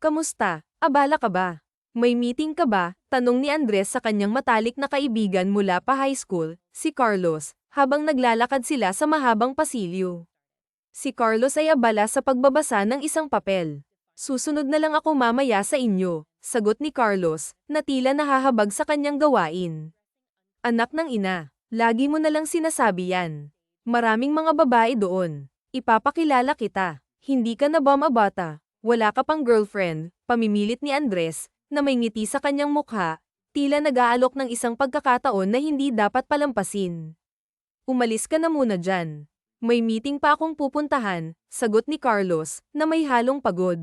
Kamusta? Abala ka ba? May meeting ka ba? Tanong ni Andres sa kanyang matalik na kaibigan mula pa high school, si Carlos, habang naglalakad sila sa mahabang pasilyo. Si Carlos ay abala sa pagbabasa ng isang papel. Susunod na lang ako mamaya sa inyo, sagot ni Carlos, na tila nahahabag sa kanyang gawain. Anak ng ina, lagi mo na lang sinasabi yan. Maraming mga babae doon. Ipapakilala kita. Hindi ka na ba mabata? Wala ka pang girlfriend, pamimilit ni Andres, na may ngiti sa kanyang mukha, tila nag-aalok ng isang pagkakataon na hindi dapat palampasin. Umalis ka na muna dyan. May meeting pa akong pupuntahan, sagot ni Carlos, na may halong pagod.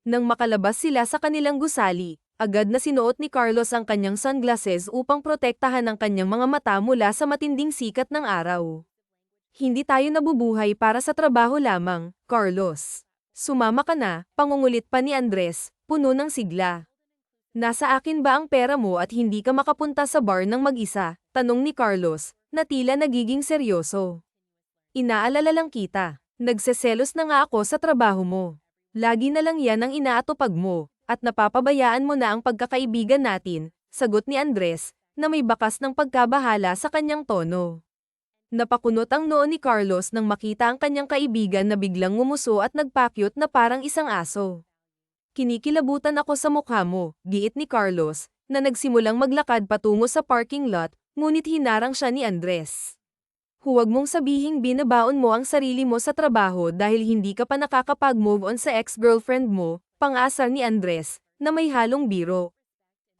Nang makalabas sila sa kanilang gusali, agad na sinuot ni Carlos ang kanyang sunglasses upang protektahan ang kanyang mga mata mula sa matinding sikat ng araw. Hindi tayo nabubuhay para sa trabaho lamang, Carlos. Sumama ka na, pangungulit pa ni Andres, puno ng sigla. Nasa akin ba ang pera mo at hindi ka makapunta sa bar ng mag-isa? Tanong ni Carlos, na tila nagiging seryoso. Inaalala lang kita. Nagseselos na nga ako sa trabaho mo. Lagi na lang yan ang inaatupag mo, at napapabayaan mo na ang pagkakaibigan natin, sagot ni Andres, na may bakas ng pagkabahala sa kanyang tono. Napakunot ang noo ni Carlos nang makita ang kanyang kaibigan na biglang ngumuso at nagpakyut na parang isang aso. Kinikilabutan ako sa mukha mo, giit ni Carlos, na nagsimulang maglakad patungo sa parking lot, ngunit hinarang siya ni Andres. Huwag mong sabihing binabaon mo ang sarili mo sa trabaho dahil hindi ka pa nakakapag-move on sa ex-girlfriend mo, pang-asar ni Andres, na may halong biro.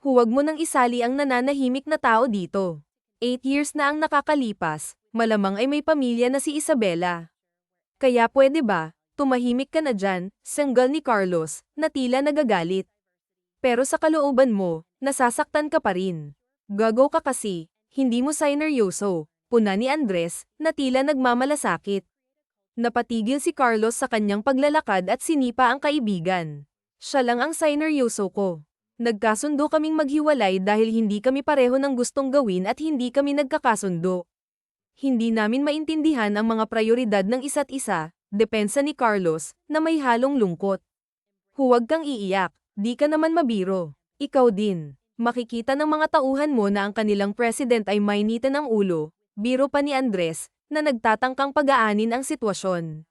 Huwag mo nang isali ang nananahimik na tao dito. 8 years na ang nakakalipas, malamang ay may pamilya na si Isabela. Kaya pwede ba, tumahimik ka na dyan, sanggal ni Carlos, na tila nagagalit. Pero sa kalooban mo, nasasaktan ka pa rin. Gago ka kasi, hindi mo sineryoso, puna ni Andres, na tila nagmamalasakit. Napatigil si Carlos sa kanyang paglalakad at sinipa ang kaibigan. Siya lang ang sineryoso ko. Nagkasundo kaming maghiwalay dahil hindi kami pareho ng gustong gawin at hindi kami nagkakasundo. Hindi namin maintindihan ang mga prioridad ng isa't isa, depensa ni Carlos, na may halong lungkot. Huwag kang iiyak, di ka naman mabiro. Ikaw din. Makikita ng mga tauhan mo na ang kanilang president ay mainitan ng ulo, biro pa ni Andres, na nagtatangkang pag-aanin ang sitwasyon.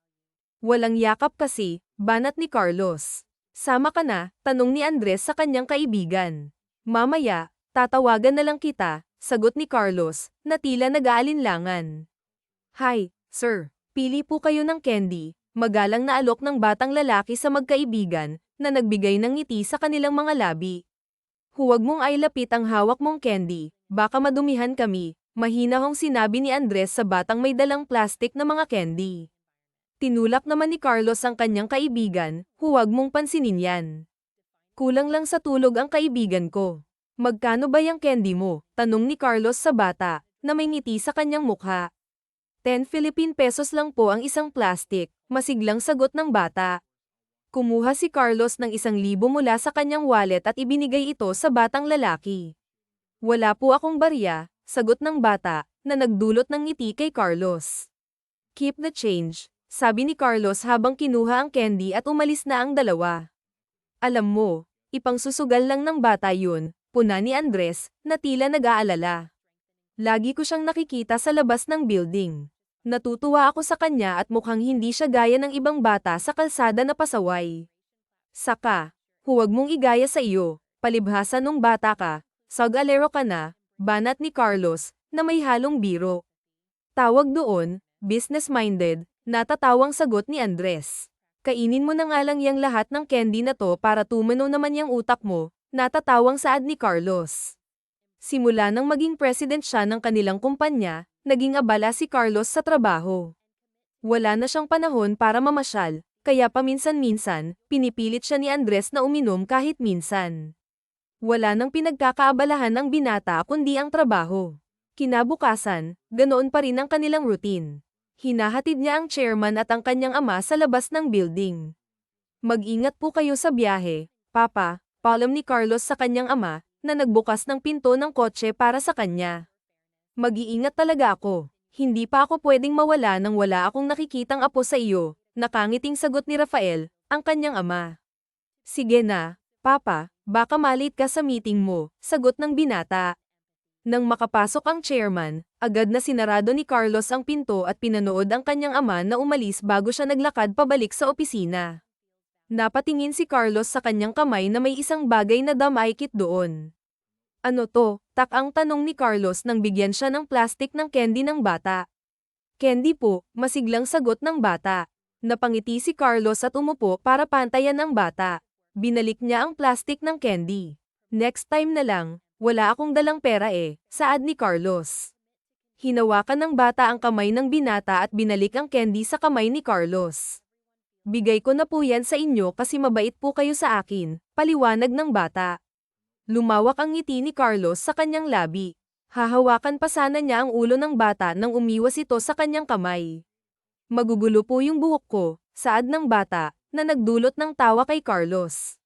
Walang yakap kasi, banat ni Carlos. Sama ka na, tanong ni Andres sa kanyang kaibigan. Mamaya, tatawagan na lang kita, sagot ni Carlos, na tila nag-aalinlangan. Hi, sir. Pili po kayo ng candy, magalang na alok ng batang lalaki sa magkaibigan, na nagbigay ng ngiti sa kanilang mga labi. Huwag mong ailapit ang hawak mong candy, baka madumihan kami, mahinahong sinabi ni Andres sa batang may dalang plastic na mga candy. Tinulak naman ni Carlos ang kanyang kaibigan, huwag mong pansinin yan. Kulang lang sa tulog ang kaibigan ko. Magkano ba yung candy mo? Tanong ni Carlos sa bata, na may ngiti sa kanyang mukha. 10 Philippine pesos lang po ang isang plastic, masiglang sagot ng bata. Kumuha si Carlos ng 1,000 mula sa kanyang wallet at ibinigay ito sa batang lalaki. Wala po akong barya, sagot ng bata, na nagdulot ng ngiti kay Carlos. Keep the change, sabi ni Carlos habang kinuha ang candy at umalis na ang dalawa. Alam mo, ipangsusugal lang ng bata yun, puna ni Andres, na tila nag-aalala. Lagi ko siyang nakikita sa labas ng building. Natutuwa ako sa kanya at mukhang hindi siya gaya ng ibang bata sa kalsada na pasaway. Saka, huwag mong igaya sa iyo, palibhasa nung bata ka, sag-alero ka na, banat ni Carlos, na may halong biro. Tawag doon, business-minded, natatawang sagot ni Andres. Kainin mo na nga lang yang lahat ng candy na to para tumino naman yang utak mo, natatawang saad ni Carlos. Simula nang maging president siya ng kanilang kumpanya, naging abala si Carlos sa trabaho. Wala na siyang panahon para mamasyal, kaya paminsan-minsan, pinipilit siya ni Andres na uminom kahit minsan. Wala nang pinagkakaabalahan ng binata kundi ang trabaho. Kinabukasan, ganoon pa rin ang kanilang routine. Hinahatid niya ang chairman at ang kanyang ama sa labas ng building. Mag-ingat po kayo sa biyahe, Papa, paalam ni Carlos sa kanyang ama, na nagbukas ng pinto ng kotse para sa kanya. Mag-iingat talaga ako. Hindi pa ako pwedeng mawala nang wala akong nakikitang apo sa iyo, nakangiting sagot ni Rafael, ang kanyang ama. Sige na, Papa, baka malate ka sa meeting mo, sagot ng binata. Nang makapasok ang chairman, agad na sinarado ni Carlos ang pinto at pinanood ang kanyang ama na umalis bago siya naglakad pabalik sa opisina. Napatingin si Carlos sa kanyang kamay na may isang bagay na damaykit doon. Ano to? Tak ang tanong ni Carlos nang bigyan siya ng plastic ng candy ng bata. Candy po, masiglang sagot ng bata. Napangiti si Carlos at umupo para pantayan ang bata. Binalik niya ang plastic ng candy. Next time na lang, wala akong dalang pera saad ni Carlos. Hinawakan ng bata ang kamay ng binata at binalik ang candy sa kamay ni Carlos. Bigay ko na po yan sa inyo kasi mabait po kayo sa akin, paliwanag ng bata. Lumawak ang ngiti ni Carlos sa kanyang labi. Hahawakan pa sana niya ang ulo ng bata nang umiwas ito sa kanyang kamay. Magugulo po yung buhok ko, saad ng bata, na nagdulot ng tawa kay Carlos.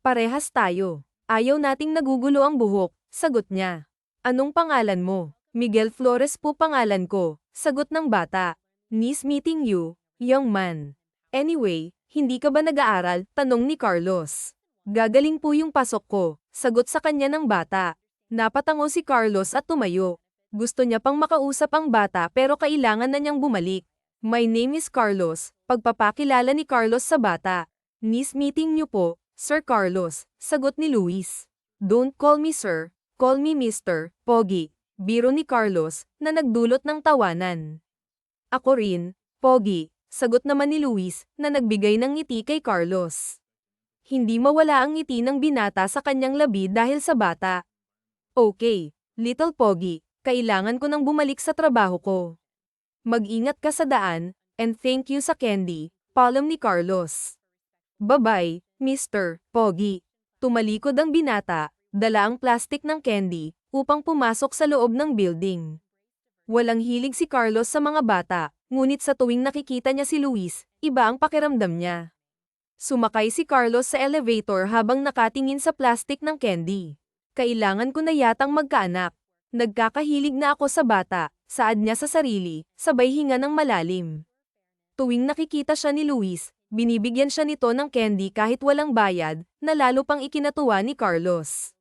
Parehas tayo. Ayaw nating nagugulo ang buhok, sagot niya. Anong pangalan mo? Miguel Flores po pangalan ko, sagot ng bata. Nice meeting you, young man. Anyway, hindi ka ba nag-aaral? Tanong ni Carlos. Gagaling po yung pasok ko, sagot sa kanya ng bata. Napatango si Carlos at tumayo. Gusto niya pang makausap ang bata pero kailangan na niyang bumalik. My name is Carlos, pagpapakilala ni Carlos sa bata. Nice meeting niyo po, Sir Carlos, sagot ni Luis. Don't call me sir, call me Mr. Pogi, biro ni Carlos, na nagdulot ng tawanan. Ako rin, Pogi, sagot naman ni Luis, na nagbigay ng ngiti kay Carlos. Hindi mawala ang ngiti ng binata sa kanyang labi dahil sa bata. Okay, little Pogi, kailangan ko nang bumalik sa trabaho ko. Mag-ingat ka sa daan, and thank you sa candy, paalam ni Carlos. Bye-bye, Mr. Pogi. Tumalikod ang binata, dala ang plastic ng candy, upang pumasok sa loob ng building. Walang hilig si Carlos sa mga bata, ngunit sa tuwing nakikita niya si Luis, iba ang pakiramdam niya. Sumakay si Carlos sa elevator habang nakatingin sa plastic ng candy. Kailangan ko na yatang magkaanak. Nagkakahilig na ako sa bata, saad niya sa sarili, sabay hinga ng malalim. Tuwing nakikita siya ni Luis, binibigyan siya nito ng candy kahit walang bayad, na lalo pang ikinatuwa ni Carlos.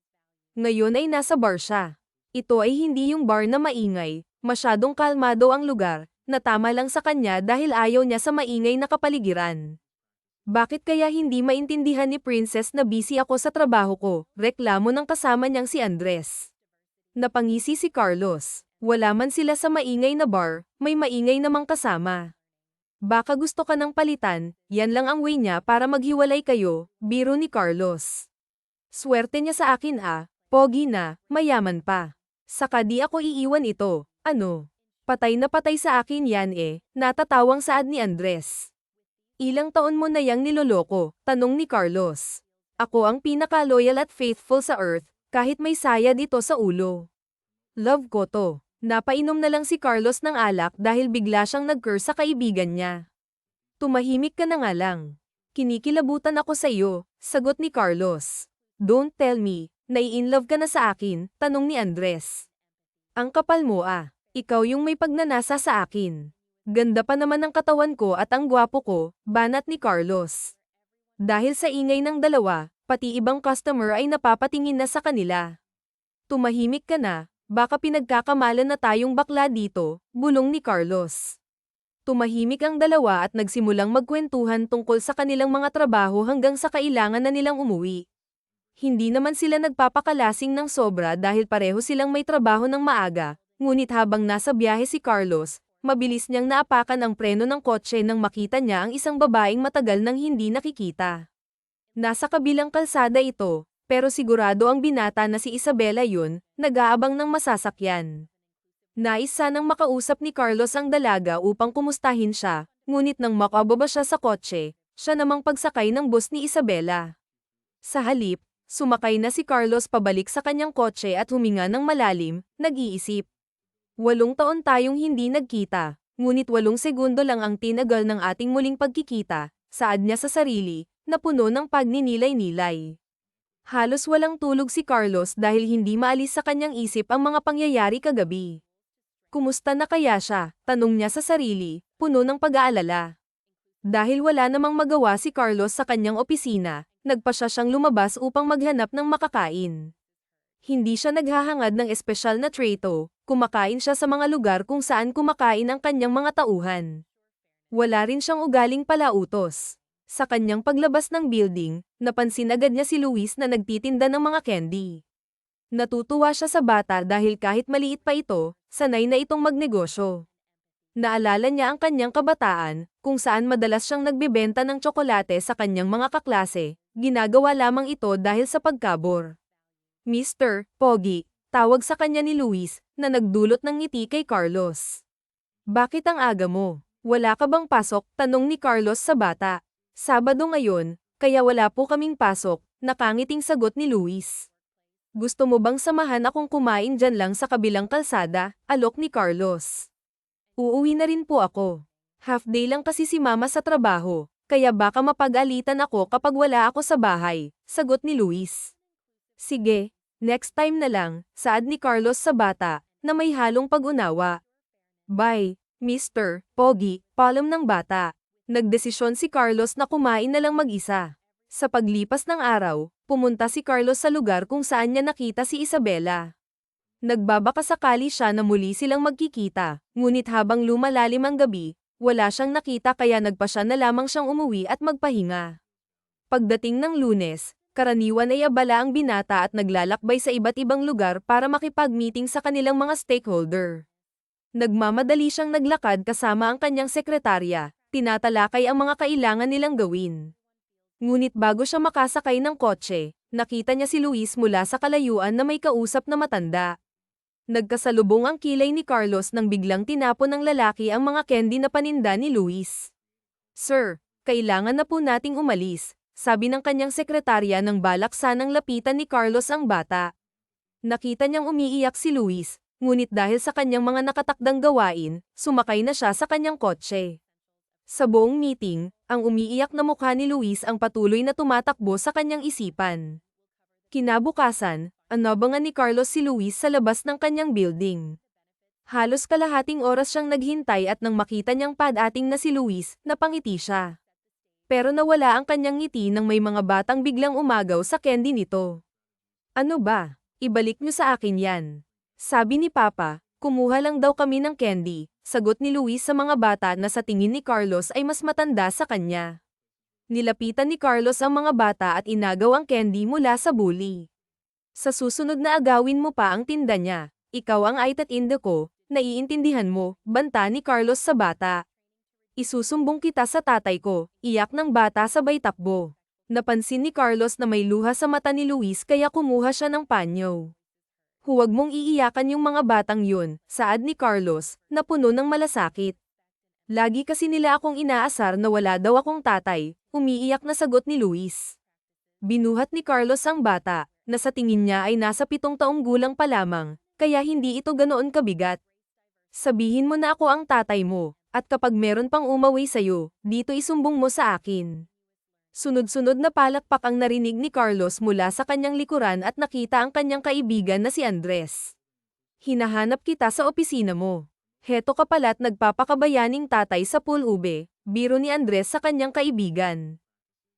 Ngayon ay nasa bar siya. Ito ay hindi yung bar na maingay, masyadong kalmado ang lugar, na tama lang sa kanya dahil ayaw niya sa maingay na kapaligiran. Bakit kaya hindi maintindihan ni Princess na busy ako sa trabaho ko? Reklamo ng kasama niyang si Andres. Napangisi si Carlos. Wala man sila sa maingay na bar, may maingay namang kasama. Baka gusto ka ng palitan, yan lang ang way niya para maghiwalay kayo, biro ni Carlos. Swerte niya sa akin Pogi na, mayaman pa. Saka di ako iiwan ito, ano? Patay na patay sa akin yan natatawang saad ni Andres. Ilang taon mo na yang niloloko, tanong ni Carlos. Ako ang pinaka-loyal at faithful sa earth, kahit may sayad ito sa ulo. Love ko to. Napainom na lang si Carlos ng alak dahil bigla siyang nag-curse sa kaibigan niya. Tumahimik ka na nga lang. Kinikilabutan ako sa iyo, sagot ni Carlos. Don't tell me, nai-inlove ka na sa akin, tanong ni Andres. Ang kapal mo ikaw yung may pagnanasa sa akin. Ganda pa naman ang katawan ko at ang gwapo ko, banat ni Carlos. Dahil sa ingay ng dalawa, pati ibang customer ay napapatingin na sa kanila. Tumahimik ka na, baka pinagkakamalan na tayong bakla dito, bulong ni Carlos. Tumahimik ang dalawa at nagsimulang magkwentuhan tungkol sa kanilang mga trabaho hanggang sa kailangan na nilang umuwi. Hindi naman sila nagpapakalasing ng sobra dahil pareho silang may trabaho ng maaga, ngunit habang nasa biyahe si Carlos, mabilis niyang naapakan ang preno ng kotse nang makita niya ang isang babaeng matagal nang hindi nakikita. Nasa kabilang kalsada ito, pero sigurado ang binata na si Isabela yun, nag-aabang ng masasakyan. Nais sanang makausap ni Carlos ang dalaga upang kumustahin siya, ngunit nang makababa siya sa kotse, siya namang pagsakay ng bus ni Isabela. Sa halip, sumakay na si Carlos pabalik sa kanyang kotse at huminga ng malalim, nag-iisip. 8 taon tayong hindi nagkita, ngunit 8 segundo lang ang tinagal ng ating muling pagkikita, saad niya sa sarili, na puno ng pagninilay-nilay. Halos walang tulog si Carlos dahil hindi maalis sa kanyang isip ang mga pangyayari kagabi. Kumusta na kaya siya? Tanong niya sa sarili, puno ng pag-aalala. Dahil wala namang magawa si Carlos sa kanyang opisina, nagpa siyang lumabas upang maghanap ng makakain. Hindi siya naghahangad ng espesyal na treto, kumakain siya sa mga lugar kung saan kumakain ang kanyang mga tauhan. Wala rin siyang ugaling palautos. Sa kanyang paglabas ng building, napansin agad niya si Luis na nagtitinda ng mga candy. Natutuwa siya sa bata dahil kahit maliit pa ito, sanay na itong magnegosyo. Naalala niya ang kanyang kabataan, kung saan madalas siyang nagbebenta ng tsokolate sa kanyang mga kaklase, ginagawa lamang ito dahil sa pagkabor. Mr. Pogi, tawag sa kanya ni Luis, na nagdulot ng ngiti kay Carlos. Bakit ang aga mo? Wala ka bang pasok? Tanong ni Carlos sa bata. Sabado ngayon, kaya wala po kaming pasok, nakangiting sagot ni Luis. Gusto mo bang samahan akong kumain dyan lang sa kabilang kalsada? Alok ni Carlos. Uuwi na rin po ako. Half day lang kasi si mama sa trabaho, kaya baka mapag-alitan ako kapag wala ako sa bahay, sagot ni Luis. Sige, next time na lang, saad ni Carlos sa bata, na may halong pag-unawa. Bye, Mr. Pogi, paalam ng bata. Nagdesisyon si Carlos na kumain na lang mag-isa. Sa paglipas ng araw, pumunta si Carlos sa lugar kung saan niya nakita si Isabela. Nagbabakasakali siya na muli silang magkikita, ngunit habang lumalalim ang gabi, wala siyang nakita kaya nagpasya na lamang siyang umuwi at magpahinga. Pagdating ng Lunes, karaniwan ay abala ang binata at naglalakbay sa iba't ibang lugar para makipag-meeting sa kanilang mga stakeholder. Nagmamadali siyang naglakad kasama ang kanyang sekretarya, tinatalakay ang mga kailangan nilang gawin. Ngunit bago siya makasakay ng kotse, nakita niya si Luis mula sa kalayuan na may kausap na matanda. Nagkasalubong ang kilay ni Carlos nang biglang tinapon ng lalaki ang mga candy na paninda ni Luis. Sir, kailangan na po nating umalis, sabi ng kanyang sekretarya nang balak sanang lapitan ni Carlos ang bata. Nakita niyang umiiyak si Luis, ngunit dahil sa kanyang mga nakatakdang gawain, sumakay na siya sa kanyang kotse. Sa buong meeting, ang umiiyak na mukha ni Luis ang patuloy na tumatakbo sa kanyang isipan. Kinabukasan, inabangan ni Carlos si Luis sa labas ng kanyang building. Halos kalahating oras siyang naghintay at nang makita niyang padating na si Luis, napangiti siya. Pero nawala ang kanyang ngiti nang may mga batang biglang umagaw sa candy nito. Ano ba? Ibalik niyo sa akin yan. Sabi ni Papa, kumuha lang daw kami ng candy. Sagot ni Luis sa mga bata na sa tingin ni Carlos ay mas matanda sa kanya. Nilapitan ni Carlos ang mga bata at inagaw ang candy mula sa bully. Sa susunod na agawin mo pa ang tinda niya, ikaw ang aitat-inde ko, naiintindihan mo, banta ni Carlos sa bata. Isusumbong kita sa tatay ko, iyak ng bata sabay takbo. Napansin ni Carlos na may luha sa mata ni Luis kaya kumuha siya ng panyo. Huwag mong iiyakan yung mga batang yun, saad ni Carlos, na puno ng malasakit. Lagi kasi nila akong inaasar na wala daw akong tatay, umiiyak na sagot ni Luis. Binuhat ni Carlos ang bata, na sa tingin niya ay nasa 7 taong gulang pa lamang, kaya hindi ito ganoon kabigat. Sabihin mo na ako ang tatay mo, at kapag meron pang umawi sa'yo, dito isumbong mo sa akin. Sunod-sunod na palakpak ang narinig ni Carlos mula sa kanyang likuran at nakita ang kanyang kaibigan na si Andres. Hinahanap kita sa opisina mo. Heto ka pala't nagpapakabayaning tatay sa pool ube, biro ni Andres sa kanyang kaibigan.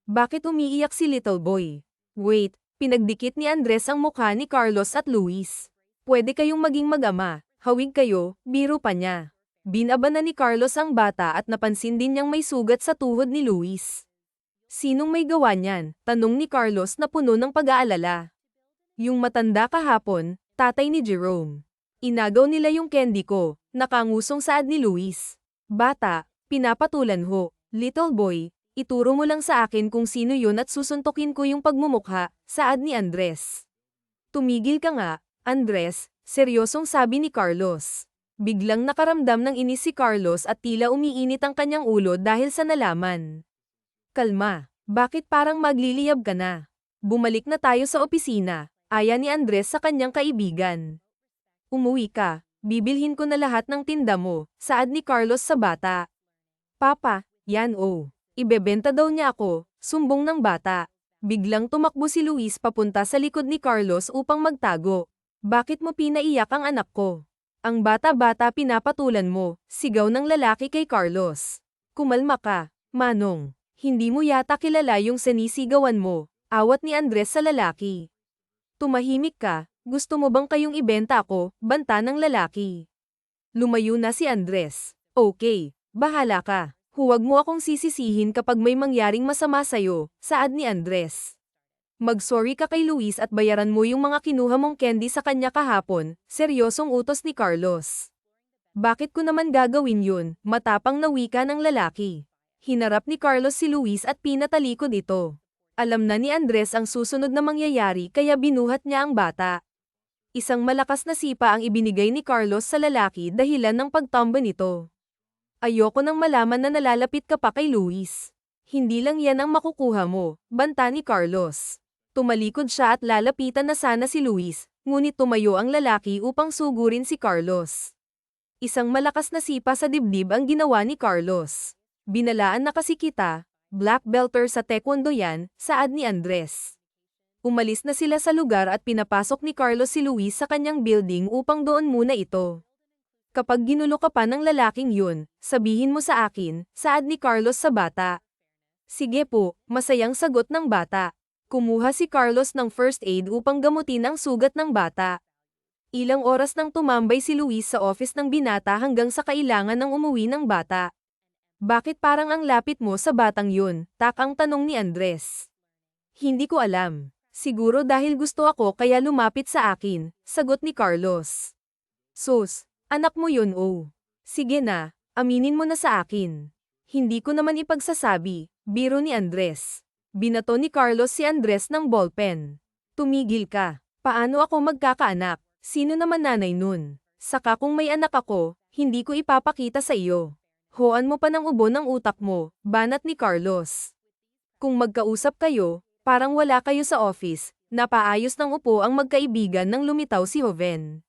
Bakit umiiyak si little boy? Wait, pinagdikit ni Andres ang mukha ni Carlos at Luis. Pwede kayong maging mag-ama, hawig kayo, biro pa niya. Binaban na ni Carlos ang bata at napansin din niyang may sugat sa tuhod ni Luis. Sinong may gawa niyan? Tanong ni Carlos na puno ng pag-aalala. Yung matanda kahapon, tatay ni Jerome. Inagaw nila yung candy ko, nakangusong saad ni Luis. Bata, pinapatulan ho. Little boy, ituro mo lang sa akin kung sino yun at susuntukin ko yung pagmumukha, saad ni Andres. Tumigil ka nga, Andres, seryosong sabi ni Carlos. Biglang nakaramdam ng inis si Carlos at tila umiinit ang kanyang ulo dahil sa nalaman. Kalma, bakit parang magliliyab ka na? Bumalik na tayo sa opisina, aya ni Andres sa kanyang kaibigan. Umuwi ka, bibilhin ko na lahat ng tinda mo, saad ni Carlos sa bata. Papa, yan oh. Ibebenta daw niya ako, sumbong ng bata. Biglang tumakbo si Luis papunta sa likod ni Carlos upang magtago. Bakit mo pinaiyak ang anak ko? Ang bata-bata pinapatulan mo, sigaw ng lalaki kay Carlos. Kumalma ka, Manong. Hindi mo yata kilala yung sinisigawan mo, Awat ni Andres sa lalaki. Tumahimik ka, gusto mo bang kayong ibenta ako, banta ng lalaki. Lumayo na si Andres. Okay, bahala ka. Huwag mo akong sisisihin kapag may mangyaring masama sa'yo, saad ni Andres. Mag-sorry ka kay Luis at bayaran mo yung mga kinuha mong candy sa kanya kahapon, seryosong utos ni Carlos. Bakit ko naman gagawin yun, matapang na wika ng lalaki. Hinarap ni Carlos si Luis at pinatalikod ito. Alam na ni Andres ang susunod na mangyayari kaya binuhat niya ang bata. Isang malakas na sipa ang ibinigay ni Carlos sa lalaki dahilan ng pagtamba nito. Ayoko nang malaman na nalalapit ka pa kay Luis. Hindi lang yan ang makukuha mo, banta ni Carlos. Tumalikod siya at lalapitan na sana si Luis, ngunit tumayo ang lalaki upang sugurin si Carlos. Isang malakas na sipa sa dibdib ang ginawa ni Carlos. Binalaan na kasi kita, black belter sa taekwondo yan, saad ni Andres. Umalis na sila sa lugar at pinapasok ni Carlos si Luis sa kanyang building upang doon muna ito. Kapag ginulo ka pa ng lalaking yun, sabihin mo sa akin, saad ni Carlos sa bata. Sige po, masayang sagot ng bata. Kumuha si Carlos ng first aid upang gamutin ang sugat ng bata. Ilang oras nang tumambay si Luis sa office ng binata hanggang sa kailangan ng umuwi ng bata. Bakit parang ang lapit mo sa batang yun? Takang tanong ni Andres. Hindi ko alam. Siguro dahil gusto ako kaya lumapit sa akin, sagot ni Carlos. Sus, anak mo yun oh. Sige na, aminin mo na sa akin. Hindi ko naman ipagsasabi, biro ni Andres. Binato ni Carlos si Andres ng ballpen. Tumigil ka. Paano ako magkakaanak? Sino naman nanay nun? Saka kung may anak ako, hindi ko ipapakita sa iyo. Hoan mo pa ng ubo ng utak mo, banat ni Carlos. Kung magkausap kayo, parang wala kayo sa office, napaayos ng upo ang magkaibigan nang lumitaw si Joven.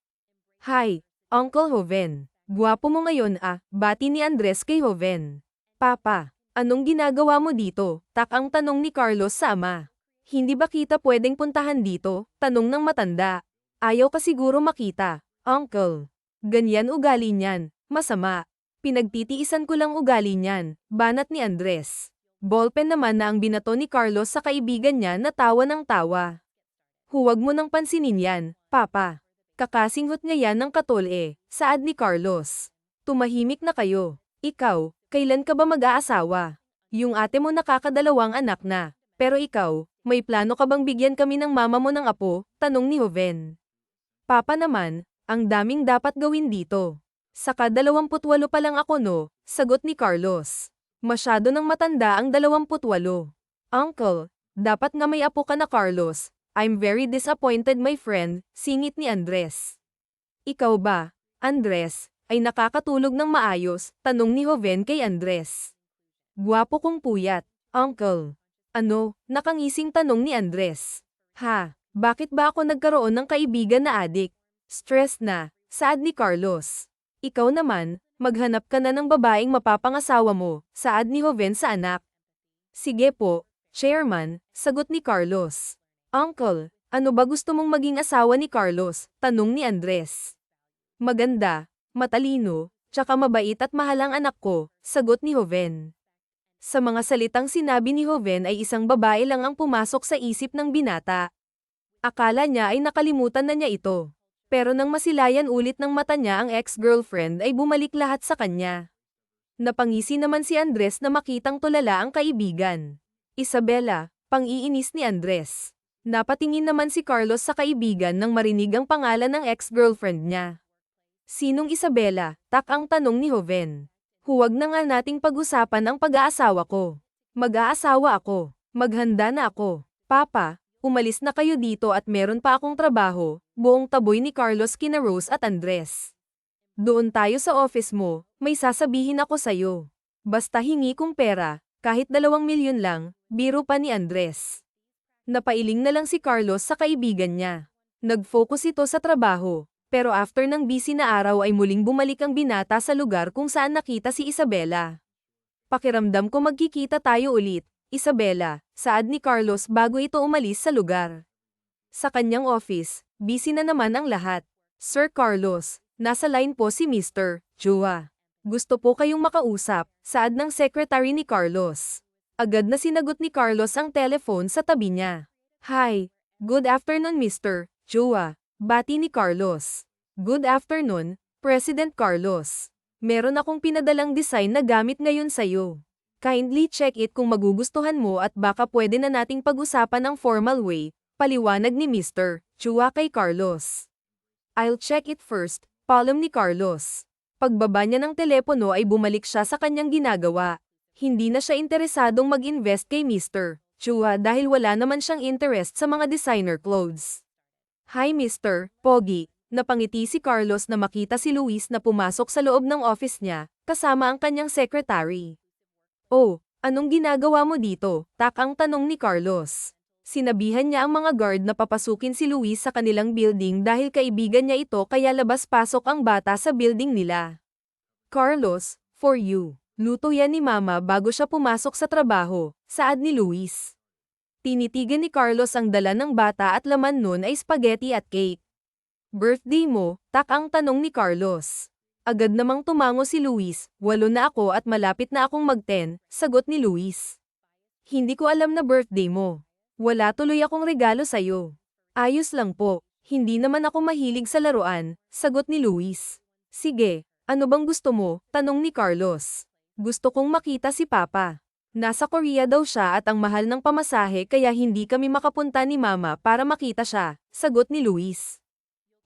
Hi, Uncle Joven. Guwapo mo ngayon ah, bati ni Andres kay Joven. Papa, anong ginagawa mo dito? Takang tanong ni Carlos sa ama. Hindi ba kita pwedeng puntahan dito? Tanong ng matanda. Ayaw ka siguro makita, Uncle. Ganyan ugali niyan, masama. Pinagtitiisan ko lang ugali niyan, banat ni Andres. Ballpen naman na ang binato ni Carlos sa kaibigan niya na tawa ng tawa. Huwag mo nang pansinin yan, Papa. Kakasinghot nga yan ng katol saad ni Carlos. Tumahimik na kayo. Ikaw, kailan ka ba mag-aasawa? Yung ate mo nakakadalawang anak na. Pero ikaw, may plano ka bang bigyan kami ng mama mo ng apo? Tanong ni Joven. Papa naman, ang daming dapat gawin dito. Saka 28 pa lang ako no, sagot ni Carlos. Masyado nang matanda ang 28. Uncle, dapat nga may apo ka na Carlos. I'm very disappointed my friend, singit ni Andres. Ikaw ba, Andres, ay nakakatulog ng maayos? Tanong ni Joven kay Andres. Guwapo kong puyat, Uncle. Ano, nakangising tanong ni Andres. Ha, bakit ba ako nagkaroon ng kaibigan na adik? Stress na, saad ni Carlos. Ikaw naman, maghanap ka na ng babaeng mapapangasawa mo, saad ni Joven sa anak. Sige po, Chairman, sagot ni Carlos. Uncle, ano ba gusto mong maging asawa ni Carlos? Tanong ni Andres. Maganda, matalino, tsaka mabait at mahal ang anak ko, sagot ni Joven. Sa mga salitang sinabi ni Joven ay isang babae lang ang pumasok sa isip ng binata. Akala niya ay nakalimutan na niya ito. Pero nang masilayan ulit ng mata niya ang ex-girlfriend ay bumalik lahat sa kanya. Napangisi naman si Andres na makitang tulala ang kaibigan. Isabela, pang-iinis ni Andres. Napatingin naman si Carlos sa kaibigan nang marinig ang pangalan ng ex-girlfriend niya. Sinong Isabela? Takang tanong ni Joven. Huwag na nga nating pag-usapan ang pag-aasawa ko. Mag-aasawa ako. Maghanda na ako. Papa, umalis na kayo dito at meron pa akong trabaho, buong taboy ni Carlos kina Rose at Andres. Doon tayo sa office mo, may sasabihin ako sa'yo. Basta hingi kong pera, kahit 2 milyon lang, biro pa ni Andres. Napailing na lang si Carlos sa kaibigan niya. Nag-focus ito sa trabaho, pero after ng busy na araw ay muling bumalik ang binata sa lugar kung saan nakita si Isabela. Pakiramdam ko magkikita tayo ulit, Isabela, saad ni Carlos bago ito umalis sa lugar. Sa kanyang office, busy na naman ang lahat. Sir Carlos, nasa line po si Mr. Chua. Gusto po kayong makausap, saad ng secretary ni Carlos. Agad na sinagot ni Carlos ang telephone sa tabi niya. Hi, good afternoon Mr. Chua, bati ni Carlos. Good afternoon, President Carlos. Meron akong pinadalang design na gamit ngayon sa'yo. Kindly check it kung magugustuhan mo at baka pwede na nating pag-usapan ng formal way, paliwanag ni Mr. Chua kay Carlos. I'll check it first, palom ni Carlos. Pagbaba niya ng telepono ay bumalik siya sa kanyang ginagawa. Hindi na siya interesadong mag-invest kay Mr. Chua dahil wala naman siyang interest sa mga designer clothes. Hi Mr. Pogi, napangiti si Carlos na makita si Luis na pumasok sa loob ng office niya, kasama ang kanyang secretary. Oh, anong ginagawa mo dito? Takang tanong ni Carlos. Sinabihan niya ang mga guard na papasukin si Luis sa kanilang building dahil kaibigan niya ito kaya labas-pasok ang bata sa building nila. Carlos, for you. Luto yan ni Mama bago siya pumasok sa trabaho, saad ni Luis. Tinitigan ni Carlos ang dala ng bata at laman nun ay spaghetti at cake. Birthday mo? Takang tanong ni Carlos. Agad namang tumango si Luis, 8 na ako at malapit na akong mag-10, sagot ni Luis. Hindi ko alam na birthday mo. Wala tuloy akong regalo sa'yo. Ayos lang po, hindi naman ako mahilig sa laruan, sagot ni Luis. Sige, ano bang gusto mo? Tanong ni Carlos. Gusto kong makita si Papa. Nasa Korea daw siya at ang mahal ng pamasahe kaya hindi kami makapunta ni Mama para makita siya, sagot ni Luis.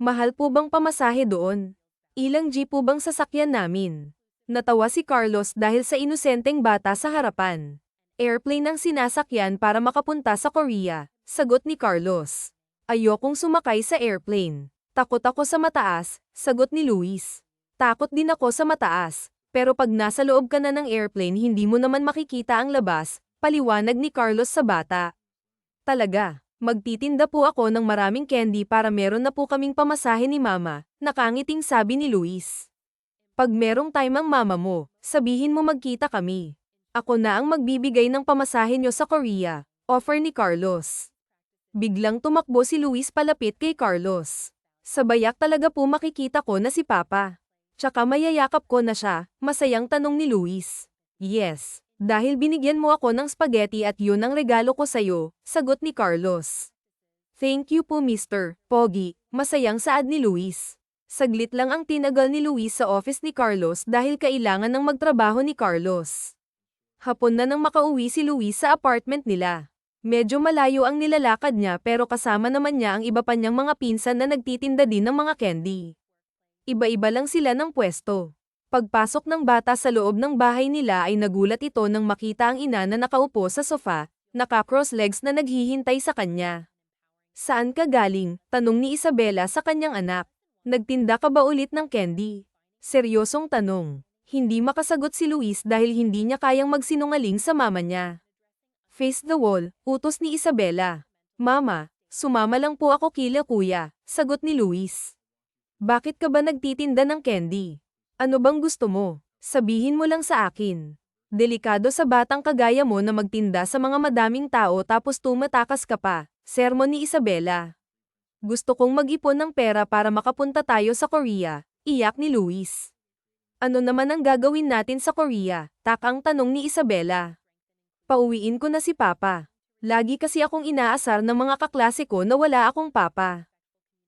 Mahal po bang pamasahe doon? Ilang jeep po bang sasakyan namin? Natawa si Carlos dahil sa inosenteng bata sa harapan. Airplane ang sinasakyan para makapunta sa Korea, sagot ni Carlos. Ayokong sumakay sa airplane. Takot ako sa mataas, sagot ni Luis. Takot din ako sa mataas. Pero pag nasa loob ka na ng airplane hindi mo naman makikita ang labas, paliwanag ni Carlos sa bata. Talaga, magtitinda po ako ng maraming candy para meron na po kaming pamasahe ni Mama, nakangiting sabi ni Luis. Pag merong time ang mama mo, sabihin mo magkita kami. Ako na ang magbibigay ng pamasahe nyo sa Korea, offer ni Carlos. Biglang tumakbo si Luis palapit kay Carlos. Sabayak talaga po makikita ko na si Papa. Tsaka mayayakap ko na siya, masayang tanong ni Luis. Yes, dahil binigyan mo ako ng spaghetti at yun ang regalo ko sa'yo, sagot ni Carlos. Thank you po Mr. Pogi, masayang saad ni Luis. Saglit lang ang tinagal ni Luis sa office ni Carlos dahil kailangan ng magtrabaho ni Carlos. Hapon na nang makauwi si Luis sa apartment nila. Medyo malayo ang nilalakad niya pero kasama naman niya ang iba pa niyang mga pinsan na nagtitinda din ng mga candy. Iba-iba lang sila ng pwesto. Pagpasok ng bata sa loob ng bahay nila ay nagulat ito nang makita ang ina na nakaupo sa sofa, naka-cross legs na naghihintay sa kanya. Saan ka galing? Tanong ni Isabela sa kanyang anak. Nagtinda ka ba ulit ng candy? Seryosong tanong. Hindi makasagot si Luis dahil hindi niya kayang magsinungaling sa mama niya. Face the wall, utos ni Isabela. Mama, sumama lang po ako kila kuya, sagot ni Luis. Bakit ka ba nagtitinda ng candy? Ano bang gusto mo? Sabihin mo lang sa akin. Delikado sa batang kagaya mo na magtinda sa mga madaming tao tapos tumatakas ka pa, sermon ni Isabela. Gusto kong mag-ipon ng pera para makapunta tayo sa Korea, iyak ni Luis. Ano naman ang gagawin natin sa Korea? Takang tanong ni Isabela. Pauwiin ko na si Papa. Lagi kasi akong inaasar ng mga kaklase ko na wala akong papa.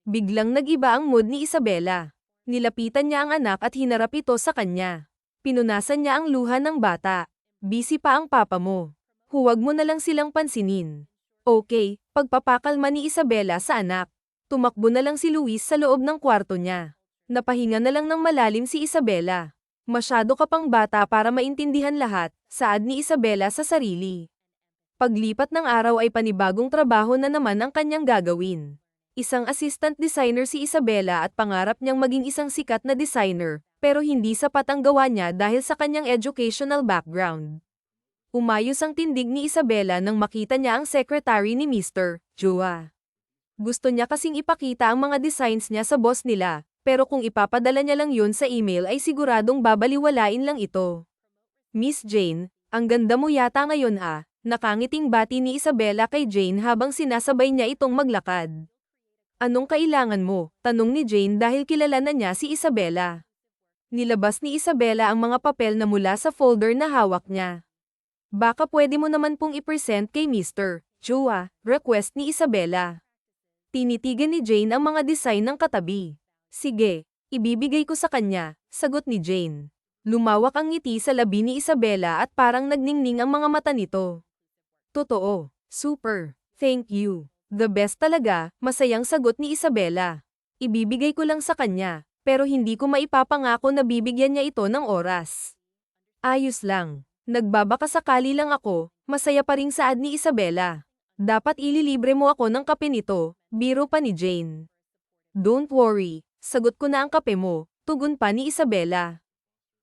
Biglang nag-iba ang mood ni Isabela. Nilapitan niya ang anak at hinarap ito sa kanya. Pinunasan niya ang luha ng bata. Busy pa ang papa mo. Huwag mo na lang silang pansinin. Okay, pagpapakalma ni Isabela sa anak. Tumakbo na lang si Luis sa loob ng kwarto niya. Napahinga na lang ng malalim si Isabela. Masyado ka pang bata para maintindihan lahat, saad ni Isabela sa sarili. Paglipat ng araw ay panibagong trabaho na naman ang kanyang gagawin. Isang assistant designer si Isabela at pangarap niyang maging isang sikat na designer, pero hindi sapat ang gawa niya dahil sa kanyang educational background. Umayos ang tindig ni Isabela nang makita niya ang secretary ni Mr. Chua. Gusto niya kasing ipakita ang mga designs niya sa boss nila, pero kung ipapadala niya lang yun sa email ay siguradong babaliwalain lang ito. Miss Jane, ang ganda mo yata ngayon ah, nakangiting bati ni Isabela kay Jane habang sinasabay niya itong maglakad. Anong kailangan mo? Tanong ni Jane dahil kilala na niya si Isabela. Nilabas ni Isabela ang mga papel na mula sa folder na hawak niya. Baka pwede mo naman pong i-present kay Mr. Chua, request ni Isabela. Tinitigan ni Jane ang mga design ng katabi. Sige, ibibigay ko sa kanya, sagot ni Jane. Lumawak ang ngiti sa labi ni Isabela at parang nagningning ang mga mata nito. Totoo, super, thank you. The best talaga, masayang sagot ni Isabela. Ibibigay ko lang sa kanya, pero hindi ko maipapangako na bibigyan niya ito ng oras. Ayos lang. Nagbabakasakali lang ako, masaya pa ring saad ni Isabela. Dapat ililibre mo ako ng kape nito, biro pa ni Jane. Don't worry, sagot ko na ang kape mo, tugon pa ni Isabela.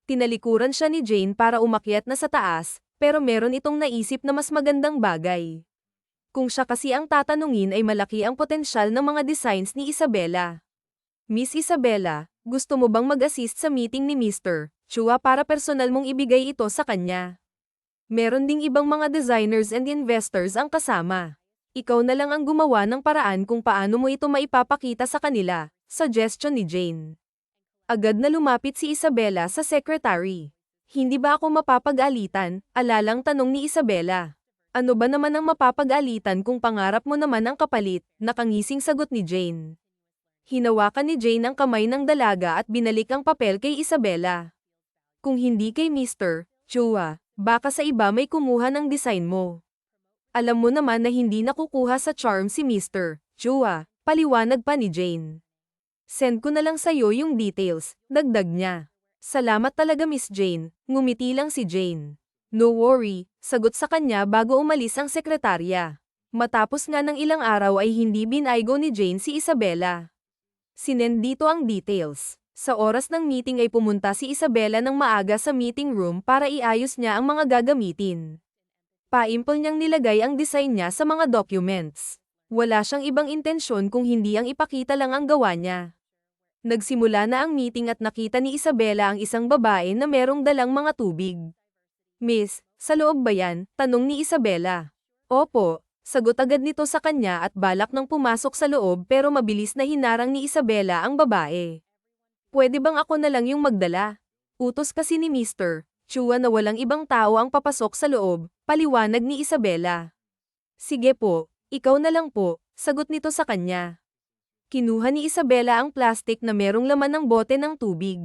Tinalikuran siya ni Jane para umakyat na sa taas, pero meron itong naisip na mas magandang bagay. Kung siya kasi ang tatanungin ay malaki ang potensyal ng mga designs ni Isabela. Miss Isabela, gusto mo bang mag-assist sa meeting ni Mr. Chua para personal mong ibigay ito sa kanya? Meron ding ibang mga designers and investors ang kasama. Ikaw na lang ang gumawa ng paraan kung paano mo ito maipapakita sa kanila, suggestion ni Jane. Agad na lumapit si Isabela sa secretary. Hindi ba ako mapapag-alitan? Alalang tanong ni Isabela. Ano ba naman ang mapapag-alitan kung pangarap mo naman ang kapalit? Nakangising sagot ni Jane. Hinawakan ni Jane ang kamay ng dalaga at binalik ang papel kay Isabela. Kung hindi kay Mr. Chua, baka sa iba may kumuha ng design mo. Alam mo naman na hindi nakukuha sa charm si Mr. Chua, paliwanag pa ni Jane. Send ko na lang sa'yo yung details, dagdag niya. Salamat talaga Miss Jane, ngumiti lang si Jane. No worry, sagot sa kanya bago umalis ang sekretarya. Matapos nga ng ilang araw ay hindi binaygo ni Jane si Isabela. Sinend dito ang details. Sa oras ng meeting ay pumunta si Isabela ng maaga sa meeting room para iayos niya ang mga gagamitin. Paimple niyang nilagay ang design niya sa mga documents. Wala siyang ibang intensyon kung hindi ang ipakita lang ang gawa niya. Nagsimula na ang meeting at nakita ni Isabela ang isang babae na merong dalang mga tubig. Miss, sa loob ba yan? Tanong ni Isabela. Opo, sagot agad nito sa kanya at balak nang pumasok sa loob pero mabilis na hinarang ni Isabela ang babae. Pwede bang ako na lang yung magdala? Utos kasi ni Mr. Chua na walang ibang tao ang papasok sa loob, paliwanag ni Isabela. Sige po, ikaw na lang po, sagot nito sa kanya. Kinuha ni Isabela ang plastic na merong laman ng bote ng tubig.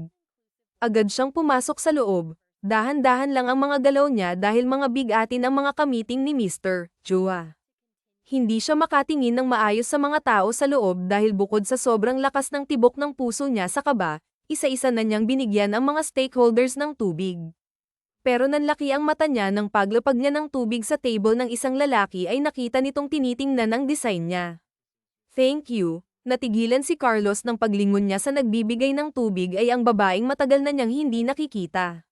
Agad siyang pumasok sa loob, dahan-dahan lang ang mga galaw niya dahil mga bigatin ang mga kamiting ni Mr. Chua. Hindi siya makatingin ng maayos sa mga tao sa loob dahil bukod sa sobrang lakas ng tibok ng puso niya sa kaba, isa-isa na niyang binigyan ang mga stakeholders ng tubig. Pero nanlaki ang mata niya nang paglapag niya ng tubig sa table ng isang lalaki ay nakita nitong tinitingnan ang design niya. Thank you. Natigilan si Carlos nang paglingon niya sa nagbibigay ng tubig ay ang babaeng matagal na niyang hindi nakikita.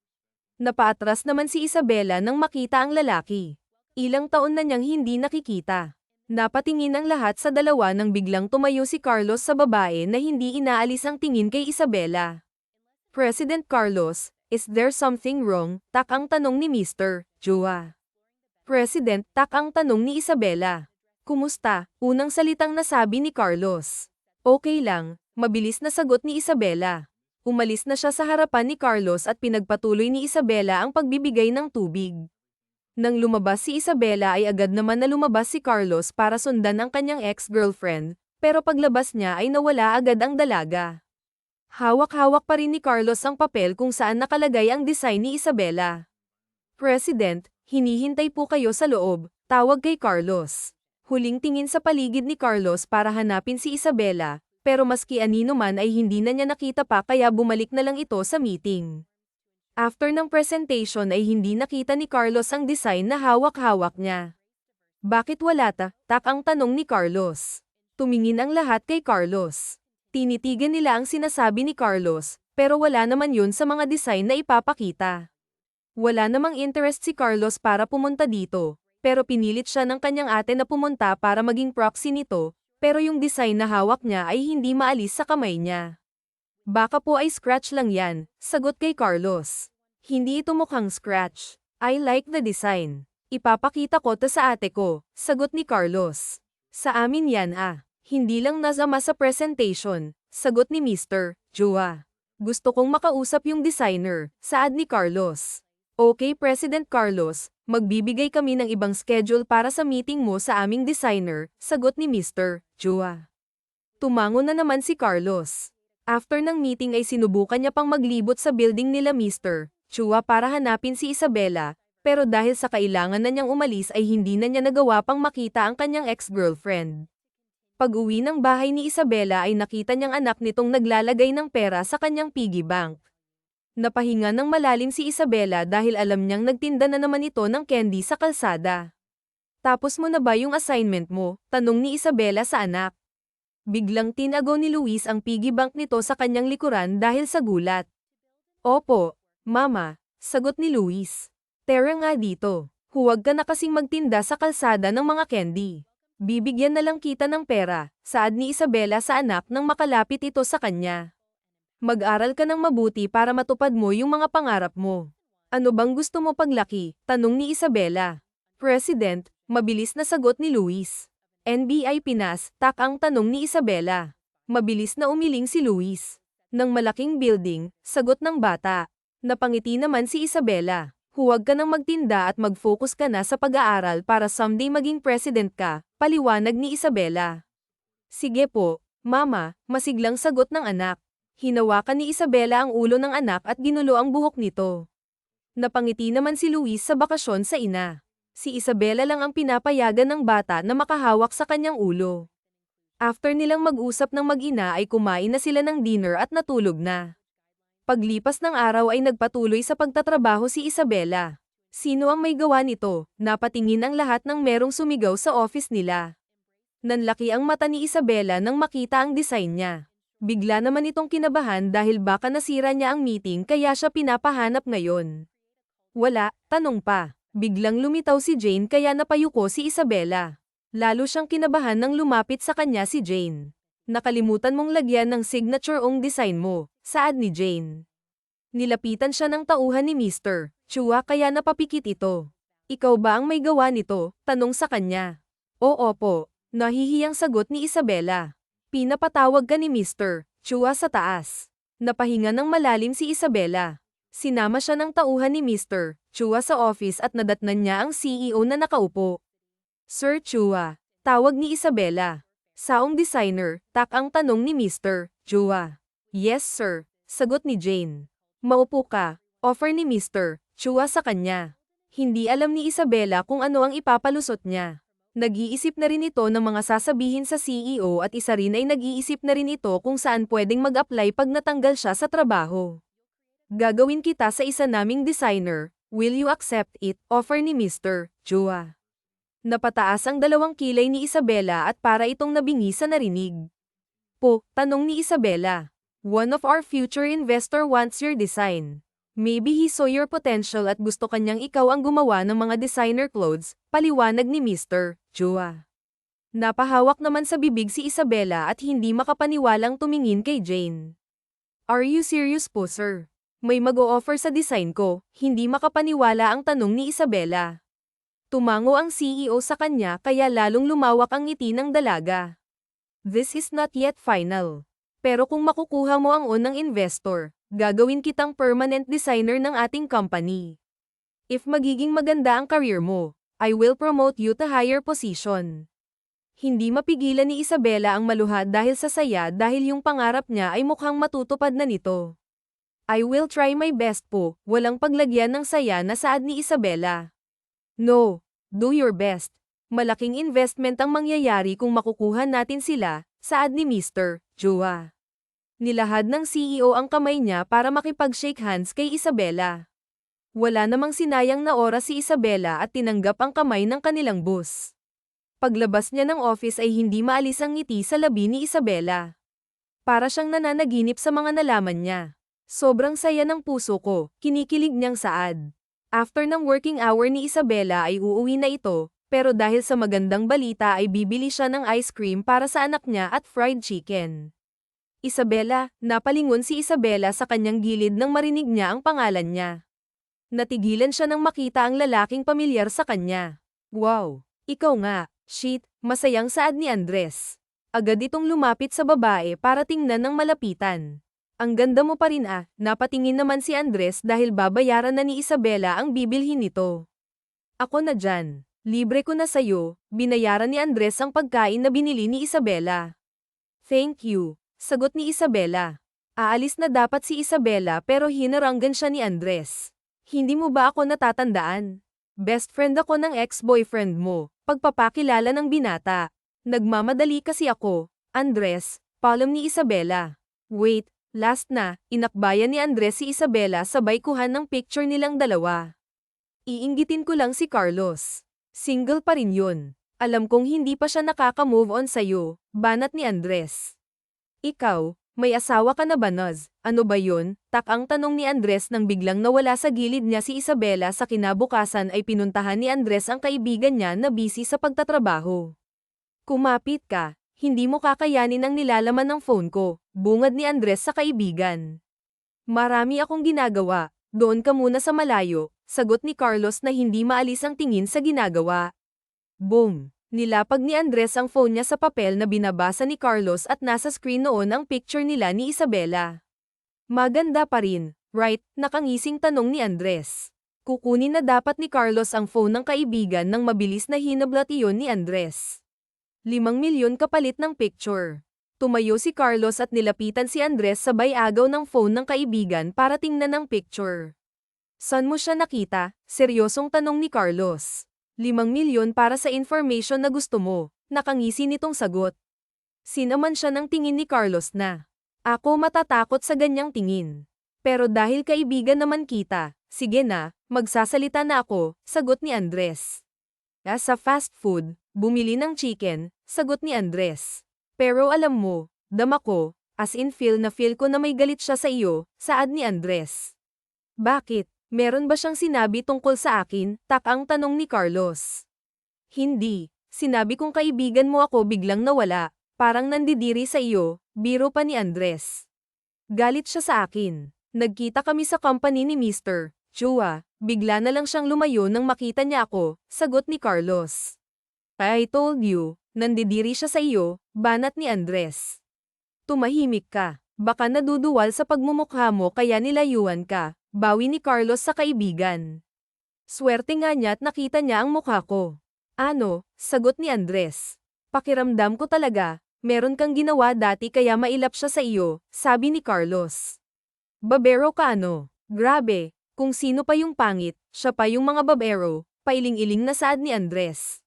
Napaatras naman si Isabela nang makita ang lalaki. Ilang taon na niyang hindi nakikita. Napatingin ang lahat sa dalawa nang biglang tumayo si Carlos sa babae na hindi inaalis ang tingin kay Isabela. President Carlos, is there something wrong? Tak ang tanong ni Mr. Chua. President, tak ang tanong ni Isabela. Kumusta? Unang salitang nasabi ni Carlos. Okay lang, mabilis na sagot ni Isabela. Umalis na siya sa harapan ni Carlos at pinagpatuloy ni Isabela ang pagbibigay ng tubig. Nang lumabas si Isabela ay agad naman na lumabas si Carlos para sundan ang kanyang ex-girlfriend, pero paglabas niya ay nawala agad ang dalaga. Hawak-hawak pa rin ni Carlos ang papel kung saan nakalagay ang design ni Isabela. President, hinihintay po kayo sa loob, tawag kay Carlos. Huling tingin sa paligid ni Carlos para hanapin si Isabela, pero maski anino man ay hindi na niya nakita pa kaya bumalik na lang ito sa meeting. After ng presentation ay hindi nakita ni Carlos ang design na hawak-hawak niya. Bakit wala ta? Tak ang tanong ni Carlos. Tumingin ang lahat kay Carlos. Tinitigan nila ang sinasabi ni Carlos, pero wala naman yun sa mga design na ipapakita. Wala namang interest si Carlos para pumunta dito, pero pinilit siya ng kanyang ate na pumunta para maging proxy nito, pero yung design na hawak niya ay hindi maalis sa kamay niya. Baka po ay scratch lang yan, sagot kay Carlos. Hindi ito mukhang scratch. I like the design. Ipapakita ko to sa ate ko, sagot ni Carlos. Sa amin yan ah. Hindi lang nasama sa presentation, sagot ni Mr. Chua. Gusto kong makausap yung designer, saad ni Carlos. Okay President Carlos, Magbibigay kami ng ibang schedule para sa meeting mo sa aming designer, sagot ni Mr. Chua. Tumango na naman si Carlos. After ng meeting ay sinubukan niya pang maglibot sa building nila Mr. Chua para hanapin si Isabela, pero dahil sa kailangan na niyang umalis ay hindi na niya nagawa pang makita ang kanyang ex-girlfriend. Pag-uwi ng bahay ni Isabela ay nakita niyang anak nitong naglalagay ng pera sa kanyang piggy bank. Napahinga ng malalim si Isabela dahil alam niyang nagtinda na naman ito ng candy sa kalsada. Tapos mo na ba yung assignment mo? Tanong ni Isabela sa anak. Biglang tinago ni Luis ang piggy bank nito sa kanyang likuran dahil sa gulat. Opo, Mama, sagot ni Luis. Tara nga dito. Huwag ka na kasing magtinda sa kalsada ng mga candy. Bibigyan na lang kita ng pera, saad ni Isabela sa anak nang makalapit ito sa kanya. Mag-aral ka ng mabuti para matupad mo yung mga pangarap mo. Ano bang gusto mo paglaki? Tanong ni Isabela. President, mabilis na sagot ni Luis. NBI Pinas, tak ang tanong ni Isabela. Mabilis na umiling si Luis. Ng malaking building, sagot ng bata. Napangiti naman si Isabela. Huwag ka nang magtinda at mag-focus ka na sa pag-aaral para someday maging president ka, paliwanag ni Isabela. Sige po, Mama, masiglang sagot ng anak. Hinawakan ni Isabela ang ulo ng anak at ginulo ang buhok nito. Napangiti naman si Luis sa bakasyon sa ina. Si Isabela lang ang pinapayagan ng bata na makahawak sa kanyang ulo. After nilang mag-usap ng mag-ina ay kumain na sila ng dinner at natulog na. Paglipas ng araw ay nagpatuloy sa pagtatrabaho si Isabela. Sino ang may gawa nito? Napatingin ang lahat ng merong sumigaw sa office nila. Nanlaki ang mata ni Isabela nang makita ang design niya. Bigla naman itong kinabahan dahil baka nasira niya ang meeting kaya siya pinapahanap ngayon. Wala, tanong pa. Biglang lumitaw si Jane kaya napayuko si Isabela. Lalo siyang kinabahan nang lumapit sa kanya si Jane. Nakalimutan mong lagyan ng signature ong design mo, saad ni Jane. Nilapitan siya ng tauhan ni Mr. Chua kaya napapikit ito. Ikaw ba ang may gawa nito? Tanong sa kanya. Oo po, nahihiyang sagot ni Isabela. Pinapatawag ka ni Mr. Chua sa taas. Napahinga ng malalim si Isabela. Sinama siya ng tauhan ni Mr. Chua sa office at nadatnan niya ang CEO na nakaupo. Sir Chua, tawag ni Isabela. Saong designer, tak ang tanong ni Mr. Chua. Yes sir, sagot ni Jane. Maupo ka, offer ni Mr. Chua sa kanya. Hindi alam ni Isabela kung ano ang ipapalusot niya. Nag-iisip na rin ito ng mga sasabihin sa CEO at isa rin ay nag-iisip na rin ito kung saan pwedeng mag-apply pag natanggal siya sa trabaho. Gagawin kita sa isa naming designer, will you accept it? Offer ni Mr. Chua. Napataas ang dalawang kilay ni Isabela at para itong nabingi sa narinig. Po, tanong ni Isabela. One of our future investor wants your design. Maybe he saw your potential at gusto kanyang ikaw ang gumawa ng mga designer clothes, paliwanag ni Mr. Chua. Napahawak naman sa bibig si Isabela at hindi makapaniwalang tumingin kay Jane. Are you serious po sir? May mag-o-offer sa design ko, hindi makapaniwala ang tanong ni Isabela. Tumango ang CEO sa kanya kaya lalong lumawak ang ngiti ng dalaga. This is not yet final. Pero kung makukuha mo ang unang investor, gagawin kitang permanent designer ng ating company. If magiging maganda ang career mo, I will promote you to higher position. Hindi mapigilan ni Isabela ang maluhad dahil sa saya dahil yung pangarap niya ay mukhang matutupad na nito. I will try my best po, walang paglagyan ng saya na saad ni Isabela. No, do your best. Malaking investment ang mangyayari kung makukuha natin sila, saad ni Mr. Chua. Nilahad ng CEO ang kamay niya para makipag-shake hands kay Isabela. Wala namang sinayang na oras si Isabela at tinanggap ang kamay ng kanilang boss. Paglabas niya ng office ay hindi maalis ang ngiti sa labi ni Isabela. Para siyang nananaginip sa mga nalaman niya. Sobrang saya ng puso ko, kinikilig niyang saad. After ng working hour ni Isabela ay uuwi na ito, pero dahil sa magandang balita ay bibili siya ng ice cream para sa anak niya at fried chicken. Isabela, napalingon si Isabela sa kanyang gilid nang marinig niya ang pangalan niya. Natigilan siya nang makita ang lalaking pamilyar sa kanya. Wow, ikaw nga, shit, masayang saad ni Andres. Agad itong lumapit sa babae para tingnan ng malapitan. Ang ganda mo pa rin napatingin naman si Andres dahil babayaran na ni Isabela ang bibilhin nito. Ako na dyan. Libre ko na sayo, binayaran ni Andres ang pagkain na binili ni Isabela. Thank you, sagot ni Isabela. Aalis na dapat si Isabela pero hinaranggan siya ni Andres. Hindi mo ba ako natatandaan? Best friend ako ng ex-boyfriend mo, pagpapakilala ng binata. Nagmamadali kasi ako, Andres, palom ni Isabela. Wait, last na, inakbayan ni Andres si Isabela sabay kuhan ng picture nilang dalawa. Iinggitin ko lang si Carlos. Single pa rin yun. Alam kong hindi pa siya nakaka-move on sa'yo, banat ni Andres. Ikaw, may asawa ka na ba, Naz? Ano ba yun? Takang tanong ni Andres nang biglang nawala sa gilid niya si Isabela. Sa kinabukasan ay pinuntahan ni Andres ang kaibigan niya na busy sa pagtatrabaho. Kumapit ka, hindi mo kakayanin ang nilalaman ng phone ko, bungad ni Andres sa kaibigan. Marami akong ginagawa, doon ka muna sa malayo, sagot ni Carlos na hindi maalis ang tingin sa ginagawa. Boom! Nilapag ni Andres ang phone niya sa papel na binabasa ni Carlos at nasa screen noon ang picture nila ni Isabela. Maganda pa rin, right? Nakangising tanong ni Andres. Kukunin na dapat ni Carlos ang phone ng kaibigan nang mabilis na hinablat iyon ni Andres. 5 milyon kapalit ng picture. Tumayo si Carlos at nilapitan si Andres sabay agaw ng phone ng kaibigan para tingnan ang picture. Saan mo siya nakita? Seryosong tanong ni Carlos. 5 milyon para sa information na gusto mo, nakangisi nitong sagot. Sinaman siya ng tingin ni Carlos na. Ako matatakot sa ganyang tingin. Pero dahil kaibigan naman kita, sige na, magsasalita na ako, sagot ni Andres. Sa fast food, bumili ng chicken, sagot ni Andres. Pero alam mo, dama ko, as in feel ko na may galit siya sa iyo, saad ni Andres. Bakit? Meron ba siyang sinabi tungkol sa akin? Takang tanong ni Carlos. Hindi. Sinabi kong kaibigan mo ako biglang nawala, parang nandidiri sa iyo, biro pa ni Andres. Galit siya sa akin. Nagkita kami sa company ni Mr. Chua, bigla na lang siyang lumayo nang makita niya ako, sagot ni Carlos. I told you, nandidiri siya sa iyo, banat ni Andres. Tumahimik ka, baka naduduwal sa pagmumukha mo kaya nilayuan ka, bawi ni Carlos sa kaibigan. Swerte nga niya at nakita niya ang mukha ko. Ano, sagot ni Andres. Pakiramdam ko talaga, meron kang ginawa dati kaya mailap siya sa iyo, sabi ni Carlos. Babero ka ano? Grabe, kung sino pa yung pangit, siya pa yung mga babero, pailing-iling na saad ni Andres.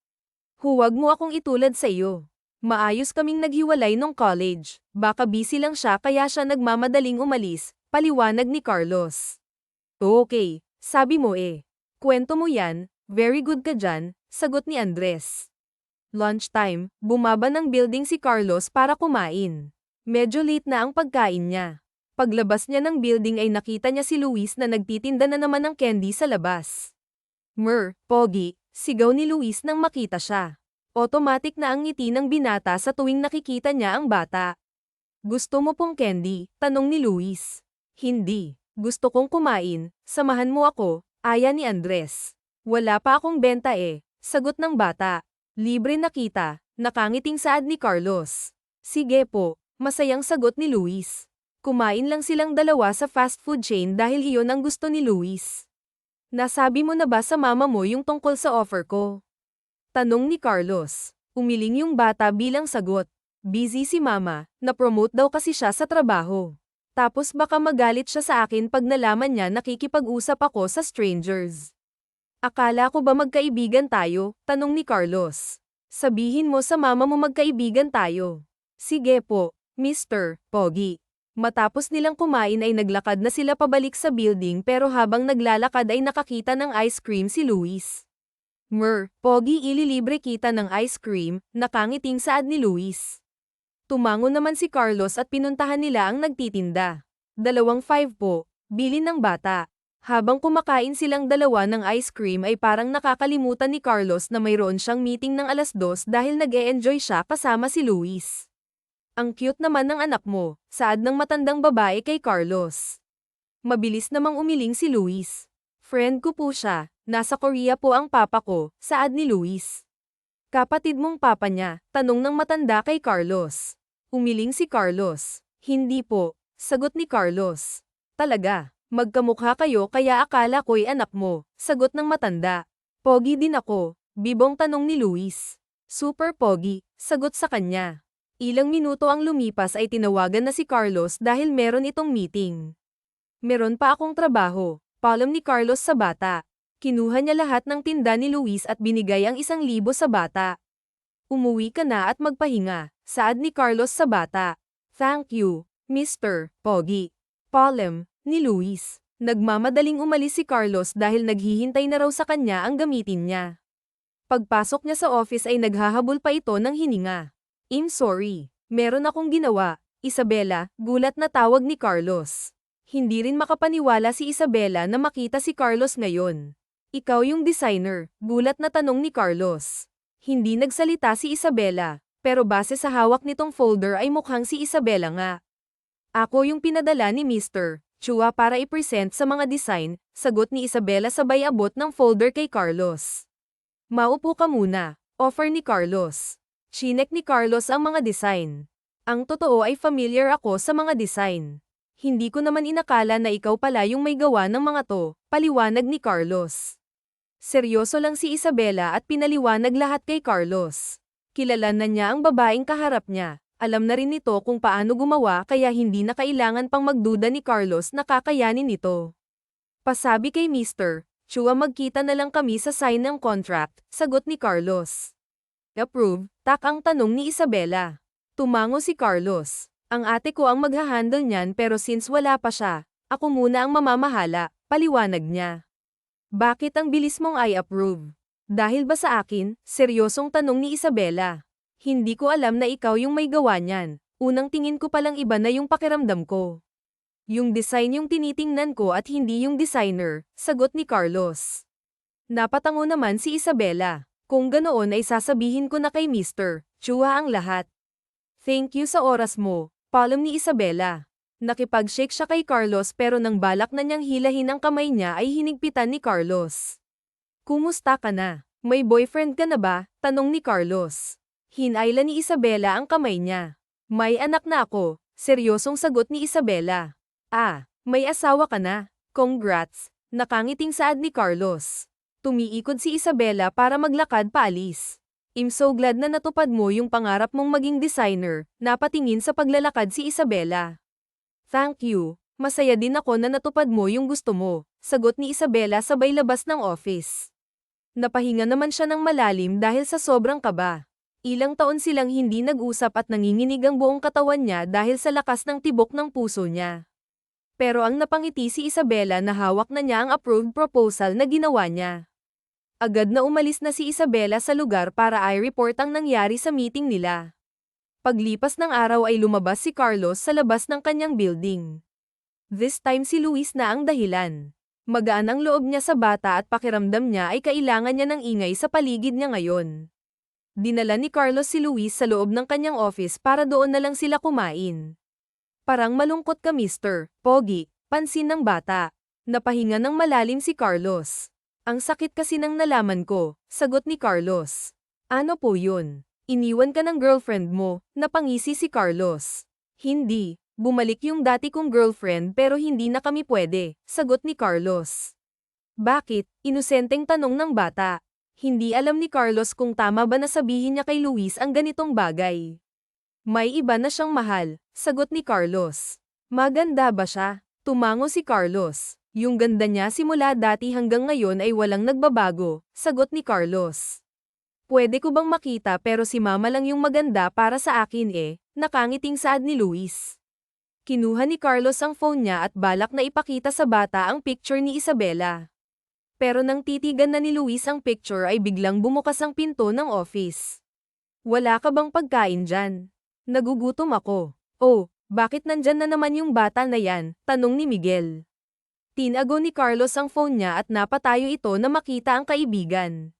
Huwag mo akong itulad sa iyo. Maayos kaming naghiwalay nung college, baka busy lang siya kaya siya nagmamadaling umalis, paliwanag ni Carlos. Okay, sabi mo eh. Kwento mo yan, very good ka dyan, sagot ni Andres. Lunchtime, bumaba ng building si Carlos para kumain. Medyo late na ang pagkain niya. Paglabas niya ng building ay nakita niya si Luis na nagtitinda na naman ng candy sa labas. Pogi, sigaw ni Luis nang makita siya. Automatic na ang ngiti ng binata sa tuwing nakikita niya ang bata. Gusto mo pong candy? Tanong ni Luis. Hindi. Gusto kong kumain, samahan mo ako, aya ni Andres. Wala pa akong benta eh, sagot ng bata. Libre na kita, nakangiting saad ni Carlos. Sige po, masayang sagot ni Luis. Kumain lang silang dalawa sa fast food chain dahil iyon ang gusto ni Luis. Nasabi mo na ba sa mama mo yung tungkol sa offer ko? Tanong ni Carlos. Umiling yung bata bilang sagot. Busy si mama, na-promote daw kasi siya sa trabaho. Tapos baka magalit siya sa akin pag nalaman niya nakikipag-usap ako sa strangers. Akala ko ba magkaibigan tayo? Tanong ni Carlos. Sabihin mo sa mama mo magkaibigan tayo. Sige po, Mr. Pogi. Matapos nilang kumain ay naglakad na sila pabalik sa building pero habang naglalakad ay nakakita ng ice cream si Luis. Pogi ililibre kita ng ice cream, nakangiting saad ni Luis. Tumango naman si Carlos at pinuntahan nila ang nagtitinda. 2.5 po, bilin ng bata. Habang kumakain silang dalawa ng ice cream ay parang nakakalimutan ni Carlos na mayroon siyang meeting ng 2:00 dahil nag-e-enjoy siya kasama si Luis. Ang cute naman ng anak mo, saad ng matandang babae kay Carlos. Mabilis namang umiling si Luis. Friend ko po siya, nasa Korea po ang papa ko, saad ni Luis. Kapatid mong papa niya, tanong ng matanda kay Carlos. Umiling si Carlos. Hindi po, sagot ni Carlos. Talaga, magkamukha kayo kaya akala ko'y anak mo, sagot ng matanda. Pogi din ako, bibong tanong ni Luis. Super pogi, sagot sa kanya. Ilang minuto ang lumipas ay tinawagan na si Carlos dahil meron itong meeting. Meron pa akong trabaho, paalam ni Carlos sa bata. Kinuha niya lahat ng tinda ni Luis at binigay ang 1,000 sa bata. Umuwi ka na at magpahinga, saad ni Carlos sa bata. Thank you, Mr. Pogi. Paalam, ni Luis. Nagmamadaling umalis si Carlos dahil naghihintay na raw sa kanya ang gamitin niya. Pagpasok niya sa office ay naghahabol pa ito ng hininga. I'm sorry, meron akong ginawa. Isabela, gulat na tawag ni Carlos. Hindi rin makapaniwala si Isabela na makita si Carlos ngayon. Ikaw yung designer, gulat na tanong ni Carlos. Hindi nagsalita si Isabela, pero base sa hawak nitong folder ay mukhang si Isabela nga. Ako yung pinadala ni Mr. Chua para i-present sa mga design, sagot ni Isabela sabay abot ng folder kay Carlos. Maupo ka muna, offer ni Carlos. Chinek ni Carlos ang mga design. Ang totoo ay familiar ako sa mga design. Hindi ko naman inakala na ikaw pala yung may gawa ng mga to, paliwanag ni Carlos. Seryoso lang si Isabela at pinaliwanag lahat kay Carlos. Kilala na niya ang babaeng kaharap niya. Alam na rin nito kung paano gumawa kaya hindi na kailangan pang magduda ni Carlos na kakayanin nito. Pasabi kay Mr. Chua magkita na lang kami sa sign ng contract, sagot ni Carlos. Approve, tak ang tanong ni Isabela. Tumango si Carlos. Ang ate ko ang maghahandle niyan pero since wala pa siya, ako muna ang mamamahala, paliwanag niya. Bakit ang bilis mong I-approve? Dahil ba sa akin? Seryosong tanong ni Isabela. Hindi ko alam na ikaw yung may gawa niyan. Unang tingin ko palang iba na yung pakiramdam ko. Yung design yung tinitingnan ko at hindi yung designer, sagot ni Carlos. Napatango naman si Isabela. Kung ganoon ay sasabihin ko na kay Mr. Chua ang lahat. Thank you sa oras mo, paalam ni Isabela. Nakipag-shake siya kay Carlos pero nang balak na niyang hilahin ang kamay niya ay hinigpitan ni Carlos. Kumusta ka na? May boyfriend ka na ba? Tanong ni Carlos. Hinayla ni Isabela ang kamay niya. May anak na ako, seryosong sagot ni Isabela. Ah, may asawa ka na. Congrats, nakangiting saad ni Carlos. Tumiikod si Isabela para maglakad paalis. I'm so glad na natupad mo yung pangarap mong maging designer, napatingin sa paglalakad si Isabela. Thank you, masaya din ako na natupad mo yung gusto mo, sagot ni Isabela sabay labas ng office. Napahinga naman siya ng malalim dahil sa sobrang kaba. Ilang taon silang hindi nag-usap at nanginginig ang buong katawan niya dahil sa lakas ng tibok ng puso niya. Pero ang napangiti si Isabela na hawak na niya ang approved proposal na ginawa niya. Agad na umalis na si Isabela sa lugar para i-report ang nangyari sa meeting nila. Paglipas ng araw ay lumabas si Carlos sa labas ng kanyang building. This time si Luis na ang dahilan. Magaan ang loob niya sa bata at pakiramdam niya ay kailangan niya ng ingay sa paligid niya ngayon. Dinala ni Carlos si Luis sa loob ng kanyang office para doon na lang sila kumain. Parang malungkot ka Mr. Pogi, pansin ng bata. Napahinga ng malalim si Carlos. Ang sakit kasi nang nalaman ko, sagot ni Carlos. Ano po yun? Iniwan ka ng girlfriend mo, napangisi si Carlos. Hindi, bumalik yung dati kong girlfriend pero hindi na kami pwede, sagot ni Carlos. Bakit? Inosenteng tanong ng bata. Hindi alam ni Carlos kung tama ba na sabihin niya kay Luis ang ganitong bagay. May iba na siyang mahal, sagot ni Carlos. Maganda ba siya? Tumango si Carlos. Yung ganda niya simula dati hanggang ngayon ay walang nagbabago, sagot ni Carlos. Pwede ko bang makita pero si mama lang yung maganda para sa akin nakangiting saad ni Luis. Kinuha ni Carlos ang phone niya at balak na ipakita sa bata ang picture ni Isabela. Pero nang titigan na ni Luis ang picture ay biglang bumukas ang pinto ng office. Wala ka bang pagkain dyan? Nagugutom ako. Oh, bakit nandyan na naman yung bata na yan? Tanong ni Miguel. Tinago ni Carlos ang phone niya at napatayo ito na makita ang kaibigan.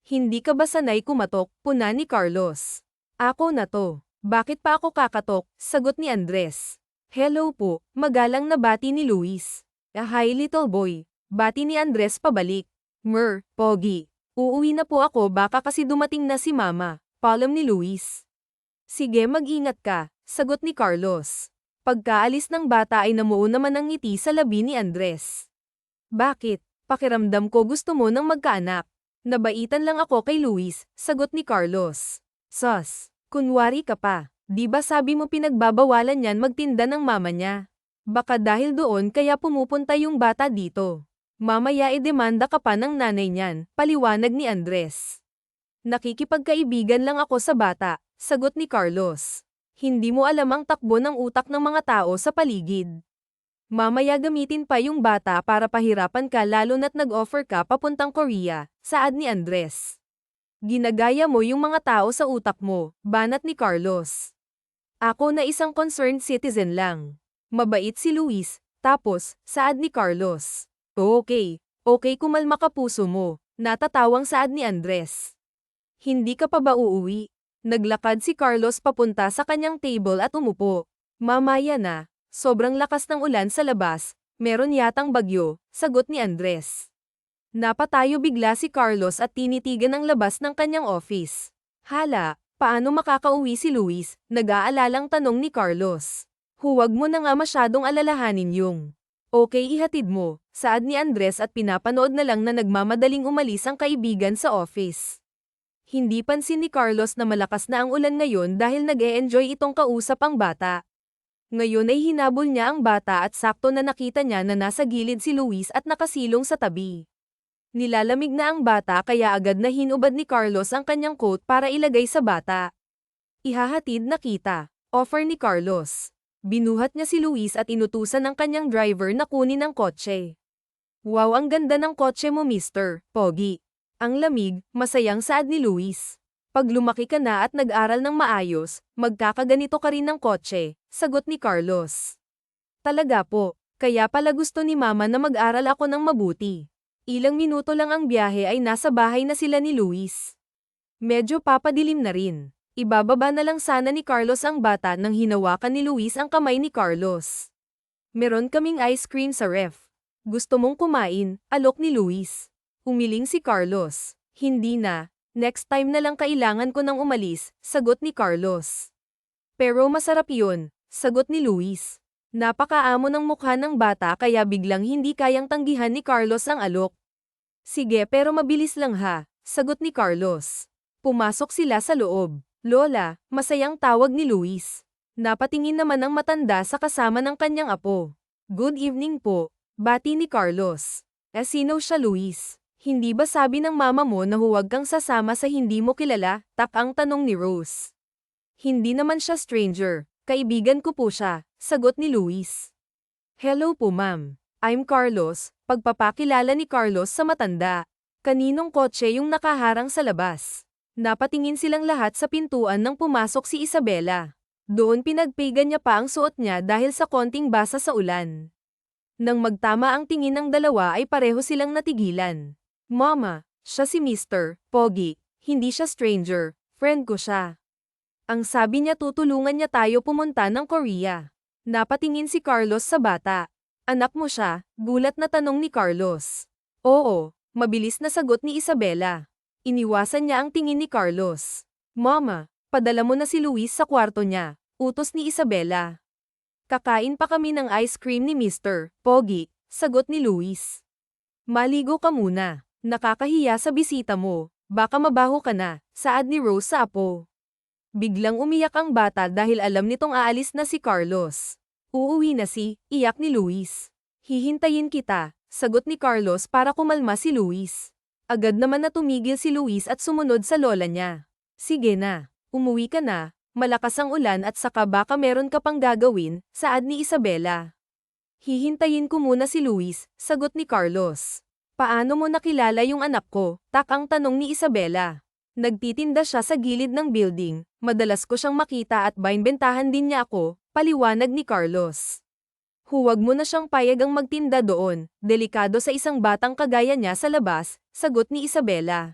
Hindi ka ba sanay kumatok? Puna ni Carlos. Ako na to. Bakit pa ako kakatok? Sagot ni Andres. Hello po, magalang na bati ni Luis. Hi little boy. Bati ni Andres pabalik. Pogi. Uuwi na po ako baka kasi dumating na si mama, paalam ni Luis. Sige mag-ingat ka, sagot ni Carlos. Pagkaalis ng bata ay namuo naman ang ngiti sa labi ni Andres. Bakit? Pakiramdam ko gusto mo ng magkaanak. Nabaitan lang ako kay Luis, sagot ni Carlos. Sus, kunwari ka pa. Di ba sabi mo pinagbabawalan niyan magtinda ng mama niya? Baka dahil doon kaya pumupunta yung bata dito. Mamaya demanda ka pa ng nanay niyan, paliwanag ni Andres. Nakikipagkaibigan lang ako sa bata, sagot ni Carlos. Hindi mo alam ang takbo ng utak ng mga tao sa paligid. Mamaya gamitin pa yung bata para pahirapan ka lalo na't nag-offer ka papuntang Korea, saad ni Andres. Ginagaya mo yung mga tao sa utak mo, banat ni Carlos. Ako na isang concerned citizen lang. Mabait si Luis, tapos, saad ni Carlos. Okay, kumalma ka puso mo, natatawang saad ni Andres. Hindi ka pa ba uuwi? Naglakad si Carlos papunta sa kanyang table at umupo. Mamaya na, sobrang lakas ng ulan sa labas, meron yatang bagyo, sagot ni Andres. Napatayo bigla si Carlos at tinitigan ang labas ng kanyang office. Hala, paano makakauwi si Luis? Nag-aalalang tanong ni Carlos. Huwag mo na nga masyadong alalahanin yung. Okay, ihatid mo, saad ni Andres at pinapanood na lang na nagmamadaling umalis ang kaibigan sa office. Hindi pansin ni Carlos na malakas na ang ulan ngayon dahil nag-e-enjoy itong kausap ang bata. Ngayon ay hinabol niya ang bata at sakto na nakita niya na nasa gilid si Luis at nakasilong sa tabi. Nilalamig na ang bata kaya agad na hinubad ni Carlos ang kanyang coat para ilagay sa bata. Ihahatid na kita, offer ni Carlos. Binuhat niya si Luis at inutusan ng kanyang driver na kunin ang kotse. Wow, ang ganda ng kotse mo, Mr. Pogi. Ang lamig, masayang saad ni Luis. Pag lumaki ka na at nag-aral ng maayos, magkakaganito ka rin ng kotse, sagot ni Carlos. Talaga po, kaya pala gusto ni Mama na mag-aral ako ng mabuti. Ilang minuto lang ang biyahe ay nasa bahay na sila ni Luis. Medyo papadilim na rin. Ibababa na lang sana ni Carlos ang bata nang hinawakan ni Luis ang kamay ni Carlos. Meron kaming ice cream sa ref. Gusto mong kumain, alok ni Luis. Umiling si Carlos. Hindi na, next time na lang kailangan ko nang umalis, sagot ni Carlos. Pero masarap yun, sagot ni Luis. Napakaamo ng mukha ng bata kaya biglang hindi kayang tanggihan ni Carlos ang alok. Sige pero mabilis lang ha, sagot ni Carlos. Pumasok sila sa loob. Lola, masayang tawag ni Luis. Napatingin naman ang matanda sa kasama ng kanyang apo. Good evening po, bati ni Carlos. Sino siya, Luis? Hindi ba sabi ng mama mo na huwag kang sasama sa hindi mo kilala? Takang tanong ni Rose. Hindi naman siya stranger. Kaibigan ko po siya, sagot ni Luis. Hello po ma'am. I'm Carlos, pagpapakilala ni Carlos sa matanda. Kaninong kotse yung nakaharang sa labas? Napatingin silang lahat sa pintuan nang pumasok si Isabela. Doon pinagpigan niya pa ang suot niya dahil sa konting basa sa ulan. Nang magtama ang tingin ng dalawa ay pareho silang natigilan. Mama, siya si Mr. Pogi, hindi siya stranger, friend ko siya. Ang sabi niya tutulungan niya tayo pumunta ng Korea. Napatingin si Carlos sa bata. Anak mo siya, gulat na tanong ni Carlos. Oo, mabilis na sagot ni Isabela. Iniwasan niya ang tingin ni Carlos. Mama, padala mo na si Luis sa kwarto niya, utos ni Isabela. Kakain pa kami ng ice cream ni Mr. Pogi, sagot ni Luis. Maligo ka muna, nakakahiya sa bisita mo, baka mabaho ka na, saad ni Rose sa apo. Biglang umiyak ang bata dahil alam nitong aalis na si Carlos. Uuwi na iyak ni Luis. Hihintayin kita, sagot ni Carlos para kumalma si Luis. Agad naman na tumigil si Luis at sumunod sa lola niya. Sige na, umuwi ka na, malakas ang ulan at saka baka meron ka pang gagawin, saad ni Isabela. Hihintayin ko muna si Luis, sagot ni Carlos. Paano mo nakilala yung anak ko? Takang tanong ni Isabela. Nagtitinda siya sa gilid ng building, madalas ko siyang makita at binbentahan din niya ako, paliwanag ni Carlos. Huwag mo na siyang payagang magtinda doon, delikado sa isang batang kagaya niya sa labas, sagot ni Isabela.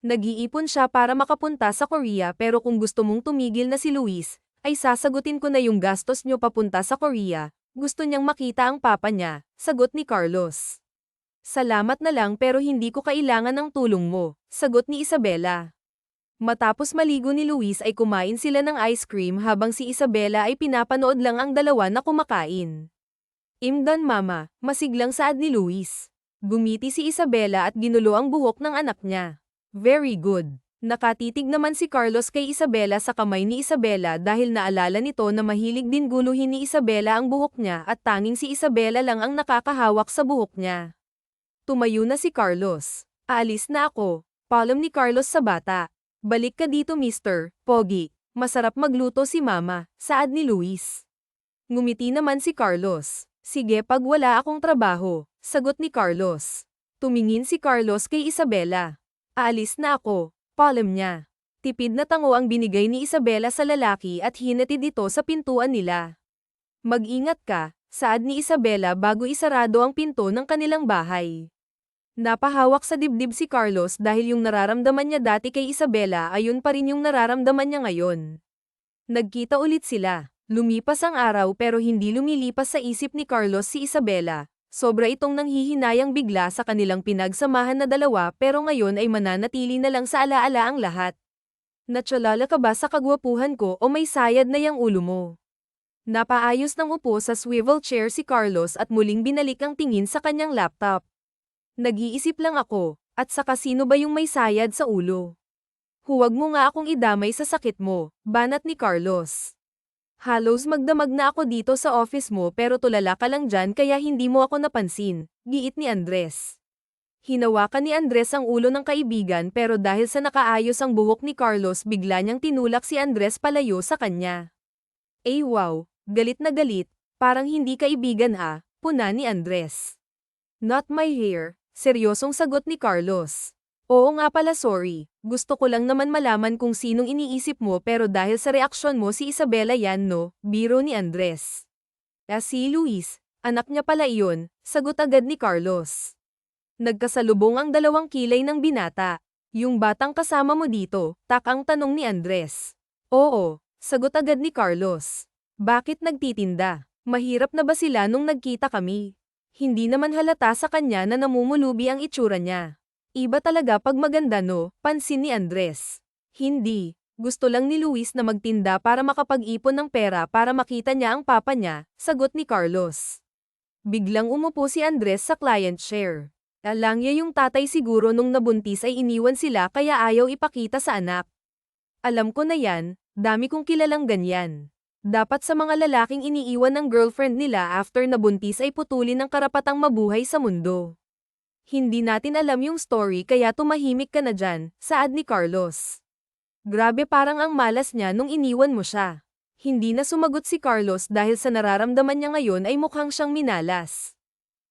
Nag-iipon siya para makapunta sa Korea pero kung gusto mong tumigil na si Luis, ay sasagutin ko na yung gastos niyo papunta sa Korea, gusto niyang makita ang papa niya, sagot ni Carlos. Salamat na lang pero hindi ko kailangan ng tulong mo, sagot ni Isabela. Matapos maligo ni Luis ay kumain sila ng ice cream habang si Isabela ay pinapanood lang ang dalawa na kumakain. Imdan mama, masiglang saad ni Luis. Gumiti si Isabela at ginulo ang buhok ng anak niya. Very good. Nakatitig naman si Carlos kay Isabela sa kamay ni Isabela dahil naalala nito na mahilig din guluhin ni Isabela ang buhok niya at tanging si Isabela lang ang nakakahawak sa buhok niya. Tumayo na si Carlos. Aalis na ako. Paalam ni Carlos sa bata. Balik ka dito Mr. Pogi. Masarap magluto si Mama, saad ni Luis. Ngumiti naman si Carlos. Sige pag wala akong trabaho, sagot ni Carlos. Tumingin si Carlos kay Isabela. Aalis na ako. Paalam niya. Tipid na tango ang binigay ni Isabela sa lalaki at hinatid ito sa pintuan nila. Mag-ingat ka, saad ni Isabela bago isarado ang pinto ng kanilang bahay. Napahawak sa dibdib si Carlos dahil yung nararamdaman niya dati kay Isabela ayun pa rin yung nararamdaman niya ngayon. Nagkita ulit sila. Lumipas ang araw pero hindi lumilipas sa isip ni Carlos si Isabela. Sobra itong nanghihinayang bigla sa kanilang pinagsamahan na dalawa pero ngayon ay mananatili na lang sa alaala ang lahat. Natsalala ka ba sa kagwapuhan ko o may sayad na yang ulo mo? Napaayos ng upo sa swivel chair si Carlos at muling binalik ang tingin sa kanyang laptop. Nag-iisip lang ako, at saka sino ba yung may sayad sa ulo? Huwag mo nga akong idamay sa sakit mo, banat ni Carlos. Halos magdamag na ako dito sa office mo pero tulala ka lang dyan kaya hindi mo ako napansin, giit ni Andres. Hinawakan ni Andres ang ulo ng kaibigan pero dahil sa nakaayos ang buhok ni Carlos bigla niyang tinulak si Andres palayo sa kanya. Wow, galit na galit, parang hindi kaibigan puna ni Andres. Not my hair, seryosong sagot ni Carlos. Oo nga pala sorry, gusto ko lang naman malaman kung sinong iniisip mo pero dahil sa reaksyon mo si Isabela yan no, biro ni Andres. Si Luis, anak niya pala iyon, sagot agad ni Carlos. Nagkasalubong ang dalawang kilay ng binata. Yung batang kasama mo dito, ang tanong ni Andres. Oo, sagot agad ni Carlos. Bakit nagtitinda? Mahirap na ba sila nung nagkita kami? Hindi naman halata sa kanya na namumulubi ang itsura niya. Iba talaga pag maganda no, pansin ni Andres. Hindi, gusto lang ni Luis na magtinda para makapag-ipon ng pera para makita niya ang papa niya, sagot ni Carlos. Biglang umupo si Andres sa client chair. Alangya yung tatay siguro nung nabuntis ay iniwan sila kaya ayaw ipakita sa anak. Alam ko na yan, dami kong kilalang ganyan. Dapat sa mga lalaking iniiwan ng girlfriend nila after nabuntis ay putulin ang karapatang mabuhay sa mundo. Hindi natin alam yung story kaya tumahimik ka na dyan, saad ni Carlos. Grabe parang ang malas niya nung iniwan mo siya. Hindi na sumagot si Carlos dahil sa nararamdaman niya ngayon ay mukhang siyang minalas.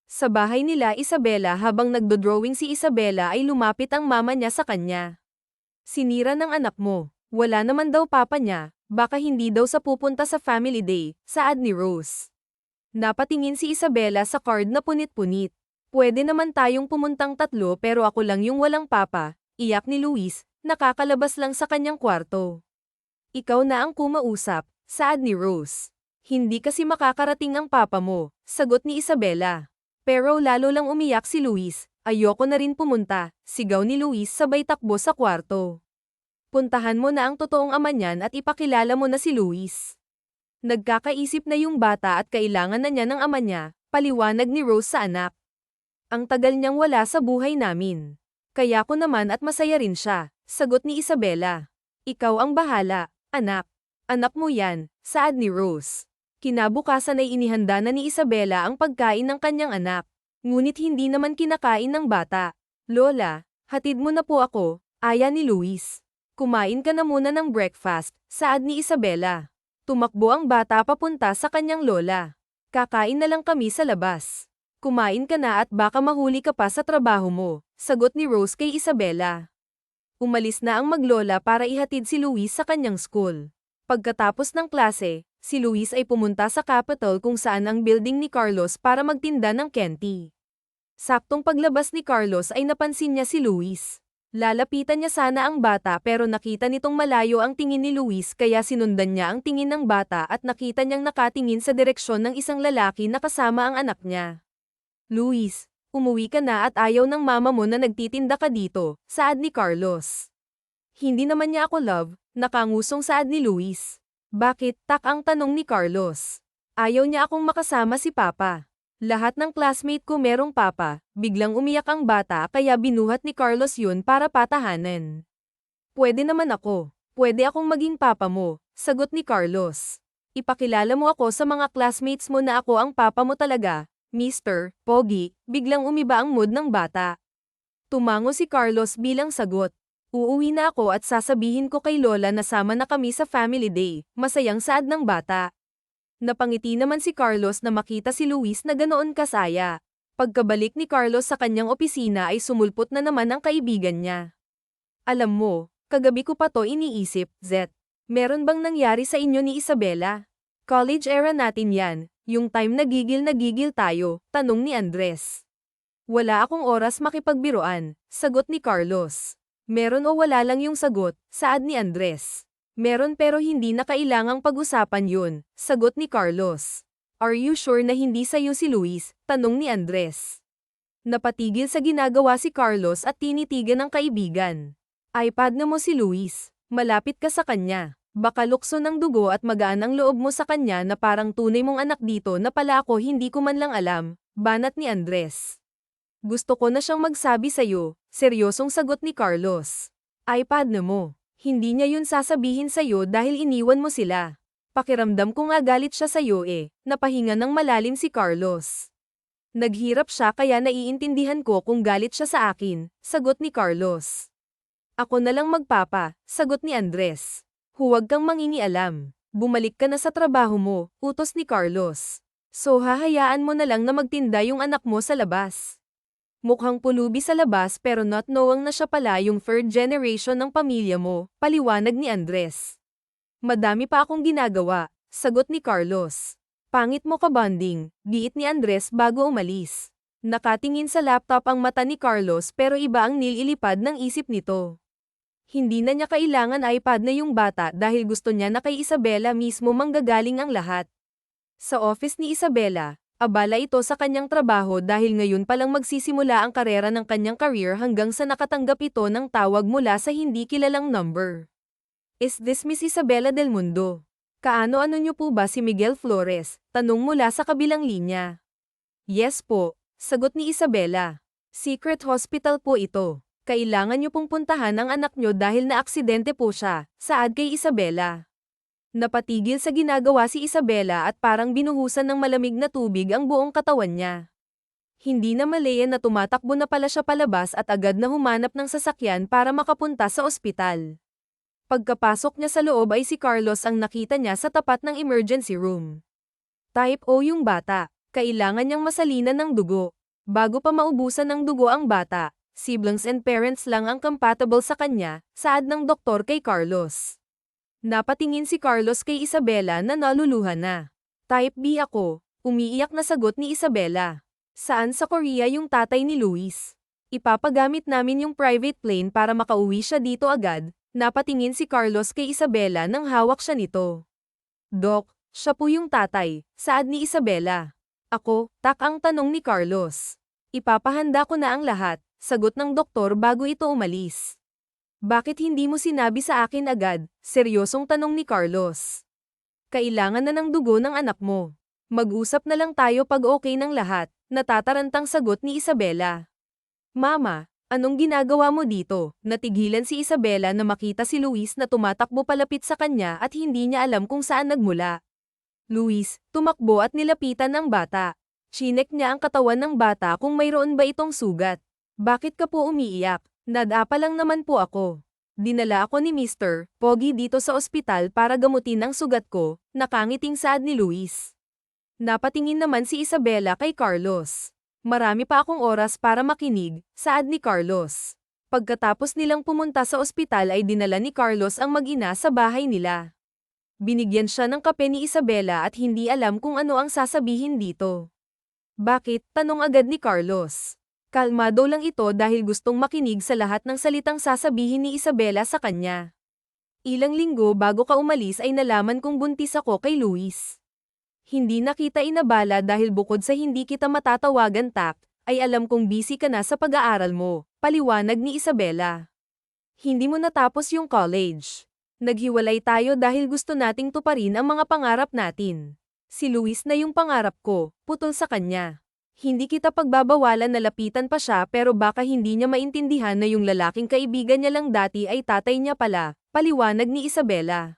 Sa bahay nila Isabela habang nagdodrawing si Isabela ay lumapit ang mama niya sa kanya. Sinira ng anak mo, wala naman daw papa niya, baka hindi daw sa pupunta sa family day, saad ni Rose. Napatingin si Isabela sa card na punit-punit. Pwede naman tayong pumuntang tatlo pero ako lang yung walang papa, iyak ni Luis, nakakalabas lang sa kanyang kwarto. Ikaw na ang kumausap, saad ni Rose. Hindi kasi makakarating ang papa mo, sagot ni Isabela. Pero lalo lang umiyak si Luis, ayoko na rin pumunta, sigaw ni Luis sabay takbo sa kwarto. Puntahan mo na ang totoong ama niyan at ipakilala mo na si Luis. Nagkakaisip na yung bata at kailangan na niya ng ama niya, paliwanag ni Rose sa anak. Ang tagal niyang wala sa buhay namin. Kaya ko naman at masaya rin siya, sagot ni Isabela. Ikaw ang bahala, anak. Anak mo yan, saad ni Rose. Kinabukasan ay inihanda na ni Isabela ang pagkain ng kanyang anak. Ngunit hindi naman kinakain ng bata. Lola, hatid mo na po ako, aya ni Luis. Kumain ka na muna ng breakfast, saad ni Isabela. Tumakbo ang bata papunta sa kanyang lola. Kakain na lang kami sa labas. Kumain ka na at baka mahuli ka pa sa trabaho mo, sagot ni Rose kay Isabela. Umalis na ang maglola para ihatid si Luis sa kanyang school. Pagkatapos ng klase, si Luis ay pumunta sa Capitol kung saan ang building ni Carlos para magtinda ng candy. Saktong paglabas ni Carlos ay napansin niya si Luis. Lalapitan niya sana ang bata pero nakita nitong malayo ang tingin ni Luis kaya sinundan niya ang tingin ng bata at nakita niyang nakatingin sa direksyon ng isang lalaki na kasama ang anak niya. Luis, umuwi ka na at ayaw ng mama mo na nagtitinda ka dito, saad ni Carlos. Hindi naman niya ako love, nakangusong saad ni Luis. Bakit, ang tanong ni Carlos. Ayaw niya akong makasama si Papa. Lahat ng classmate ko merong papa, biglang umiyak ang bata kaya binuhat ni Carlos yun para patahanan. Pwede naman ako. Pwede akong maging papa mo, sagot ni Carlos. Ipakilala mo ako sa mga classmates mo na ako ang papa mo talaga, Mr. Pogi, biglang umiba ang mood ng bata. Tumango si Carlos bilang sagot. Uuwi na ako at sasabihin ko kay Lola na sama na kami sa family day, masayang saad ng bata. Napangiti naman si Carlos na makita si Luis na ganoon kasaya. Pagkabalik ni Carlos sa kanyang opisina ay sumulpot na naman ang kaibigan niya. Alam mo, kagabi ko pa to iniisip, Zet. Meron bang nangyari sa inyo ni Isabela? College era natin yan, yung time nagigil tayo, tanong ni Andres. Wala akong oras makipagbiruan, sagot ni Carlos. Meron o wala lang yung sagot, saad ni Andres. Meron pero hindi na kailangang pag-usapan yun, sagot ni Carlos. Are you sure na hindi sa'yo si Luis? Tanong ni Andres. Napatigil sa ginagawa si Carlos at tinitigan ng kaibigan. iPad na mo si Luis. Malapit ka sa kanya. Baka lukso ng dugo at magaan ang loob mo sa kanya na parang tunay mong anak dito na pala ako hindi ko man lang alam, banat ni Andres. Gusto ko na siyang magsabi sa'yo, seryosong sagot ni Carlos. iPad na mo. Hindi niya yun sasabihin sa'yo dahil iniwan mo sila. Pakiramdam ko nga galit siya sa'yo napahinga ng malalim si Carlos. Naghirap siya kaya naiintindihan ko kung galit siya sa akin, sagot ni Carlos. Ako na lang magpapa, sagot ni Andres. Huwag kang mangingialam. Bumalik ka na sa trabaho mo, utos ni Carlos. So hahayaan mo na lang na magtinda yung anak mo sa labas. Mukhang pulubi sa labas pero not knowing na siya pala yung third generation ng pamilya mo, paliwanag ni Andres. Madami pa akong ginagawa, sagot ni Carlos. Pangit mo ka bonding, giit ni Andres bago umalis. Nakatingin sa laptop ang mata ni Carlos pero iba ang nililipad ng isip nito. Hindi na niya kailangan iPad na yung bata dahil gusto niya na kay Isabela mismo manggagaling ang lahat. Sa office ni Isabela, abala ito sa kanyang trabaho dahil ngayon palang magsisimula ang karera ng kanyang career hanggang sa nakatanggap ito ng tawag mula sa hindi kilalang number. Is this Miss Isabela del Mundo? Kaano-ano niyo po ba si Miguel Flores? Tanong mula sa kabilang linya. Yes po, sagot ni Isabela. Secret hospital po ito. Kailangan niyo pong puntahan ang anak niyo dahil naaksidente po siya, saad kay Isabela. Napatigil sa ginagawa si Isabela at parang binuhusan ng malamig na tubig ang buong katawan niya. Hindi na malaya na tumatakbo na pala siya palabas at agad na humanap ng sasakyan para makapunta sa ospital. Pagkapasok niya sa loob ay si Carlos ang nakita niya sa tapat ng emergency room. Type O yung bata, kailangan niyang masalinan ng dugo. Bago pa maubusan ng dugo ang bata, siblings and parents lang ang compatible sa kanya, saad ng doktor kay Carlos. Napatingin si Carlos kay Isabela na naluluhan na. Type B ako, umiiyak na sagot ni Isabela. Saan sa Korea yung tatay ni Luis? Ipapagamit namin yung private plane para makauwi siya dito agad. Napatingin si Carlos kay Isabela nang hawak siya nito. Dok, siya po yung tatay, saad ni Isabela. Ako, tak ang tanong ni Carlos. Ipapahanda ko na ang lahat, sagot ng doktor bago ito umalis. Bakit hindi mo sinabi sa akin agad? Seryosong tanong ni Carlos. Kailangan na ng dugo ng anak mo. Mag-usap na lang tayo pag okay ng lahat, natatarantang sagot ni Isabela. Mama, anong ginagawa mo dito? Natigilan si Isabela na makita si Luis na tumatakbo palapit sa kanya at hindi niya alam kung saan nagmula. Luis, tumakbo at nilapitan ng bata. Chinek niya ang katawan ng bata kung mayroon ba itong sugat. Bakit ka po umiiyak? Nadapa lang naman po ako. Dinala ako ni Mr. Pogi dito sa ospital para gamutin ang sugat ko, nakangiting saad ni Luis. Napatingin naman si Isabela kay Carlos. Marami pa akong oras para makinig, saad ni Carlos. Pagkatapos nilang pumunta sa ospital ay dinala ni Carlos ang mag-ina sa bahay nila. Binigyan siya ng kape ni Isabela at hindi alam kung ano ang sasabihin dito. Bakit? Tanong agad ni Carlos. Kalmado lang ito dahil gustong makinig sa lahat ng salitang sasabihin ni Isabela sa kanya. Ilang linggo bago ka umalis ay nalaman kong buntis ako kay Luis. Hindi na kita inabala dahil bukod sa hindi kita matatawagan tak, ay alam kong busy ka na sa pag-aaral mo, paliwanag ni Isabela. Hindi mo natapos yung college. Naghiwalay tayo dahil gusto nating tuparin ang mga pangarap natin. Si Luis na yung pangarap ko, putol sa kanya. Hindi kita pagbabawalan na lapitan pa siya pero baka hindi niya maintindihan na yung lalaking kaibigan niya lang dati ay tatay niya pala, paliwanag ni Isabela.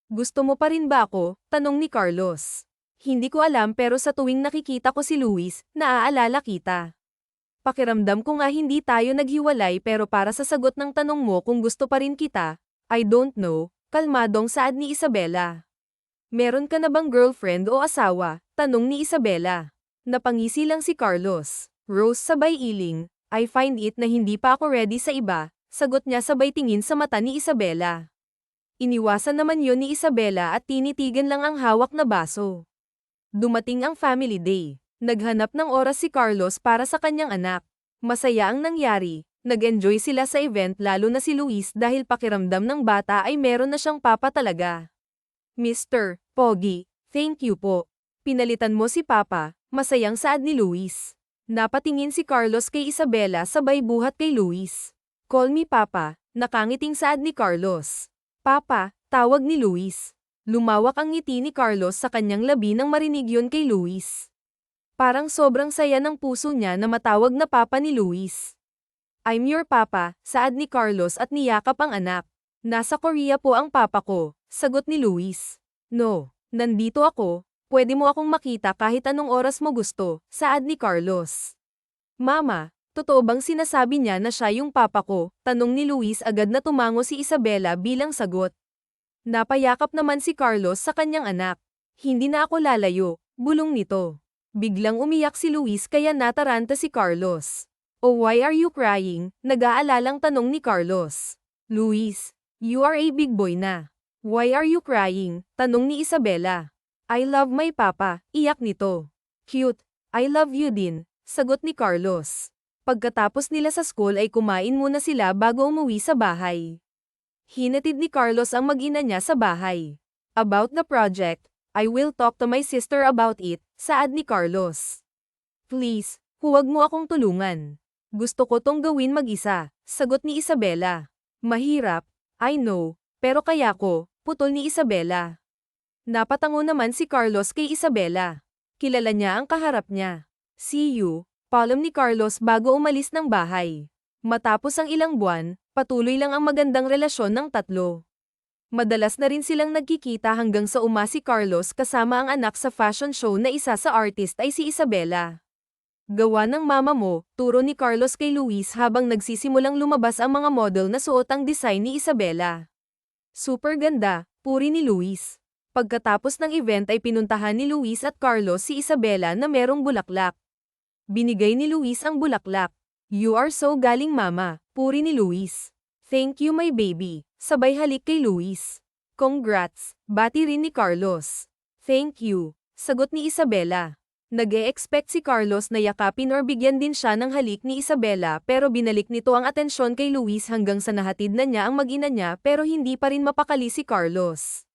Gusto mo pa rin ba ako? Tanong ni Carlos. Hindi ko alam pero sa tuwing nakikita ko si Luis, naaalala kita. Pakiramdam ko nga hindi tayo naghiwalay pero para sa sagot ng tanong mo kung gusto pa rin kita, I don't know, kalmadong saad ni Isabela. Meron ka na bang girlfriend o asawa? Tanong ni Isabela. Napangisi lang si Carlos. Rose sabay iling, I find it na hindi pa ako ready sa iba, sagot niya sabay tingin sa mata ni Isabela. Iniwasan naman yon ni Isabela at tinitigan lang ang hawak na baso. Dumating ang family day. Naghanap ng oras si Carlos para sa kanyang anak. Masaya ang nangyari. Nag-enjoy sila sa event lalo na si Luis dahil pakiramdam ng bata ay meron na siyang papa talaga. Mr. Pogi, thank you po. Pinalitan mo si Papa, masayang saad ni Luis. Napatingin si Carlos kay Isabela sabay buhat kay Luis. Call me Papa, nakangiting saad ni Carlos. Papa, tawag ni Luis. Lumawak ang ngiti ni Carlos sa kanyang labi nang marinig yun kay Luis. Parang sobrang saya ng puso niya na matawag na Papa ni Luis. I'm your Papa, saad ni Carlos at niyakap ang anak. Nasa Korea po ang papa ko, sagot ni Luis. No, nandito ako, pwede mo akong makita kahit anong oras mo gusto, saad ni Carlos. Mama, totoo bang sinasabi niya na siya yung papa ko? Tanong ni Luis agad na tumango si Isabela bilang sagot. Napayakap naman si Carlos sa kanyang anak. Hindi na ako lalayo, bulong nito. Biglang umiyak si Luis kaya nataranta si Carlos. Oh, why are you crying? Nag-aalalang tanong ni Carlos. Luis, you are a big boy na. Why are you crying? Tanong ni Isabela. I love my papa, iyak nito. Cute, I love you din, sagot ni Carlos. Pagkatapos nila sa school ay kumain muna sila bago umuwi sa bahay. Hinatid ni Carlos ang mag-ina niya sa bahay. About the project, I will talk to my sister about it, saad ni Carlos. Please, huwag mo akong tulungan. Gusto ko tong gawin mag-isa, sagot ni Isabela. Mahirap, I know, pero kaya ko, putol ni Isabela. Napatango naman si Carlos kay Isabela. Kilala niya ang kaharap niya. See you, paalam ni Carlos bago umalis ng bahay. Matapos ang ilang buwan, patuloy lang ang magandang relasyon ng tatlo. Madalas na rin silang nagkikita hanggang sa si Carlos kasama ang anak sa fashion show na isa sa artist ay si Isabela. Gawa ng mama mo, turo ni Carlos kay Luis habang nagsisimulang lumabas ang mga model na suot ang design ni Isabela. Super ganda, puri ni Luis. Pagkatapos ng event ay pinuntahan ni Luis at Carlos si Isabela na merong bulaklak. Binigay ni Luis ang bulaklak. You are so galing mama, puri ni Luis. Thank you my baby, sabay halik kay Luis. Congrats, bati rin ni Carlos. Thank you, sagot ni Isabela. Nag-e-expect si Carlos na yakapin or bigyan din siya ng halik ni Isabela pero binalik nito ang atensyon kay Luis hanggang sa nahatid na niya ang mag-ina niya pero hindi pa rin mapakali si Carlos.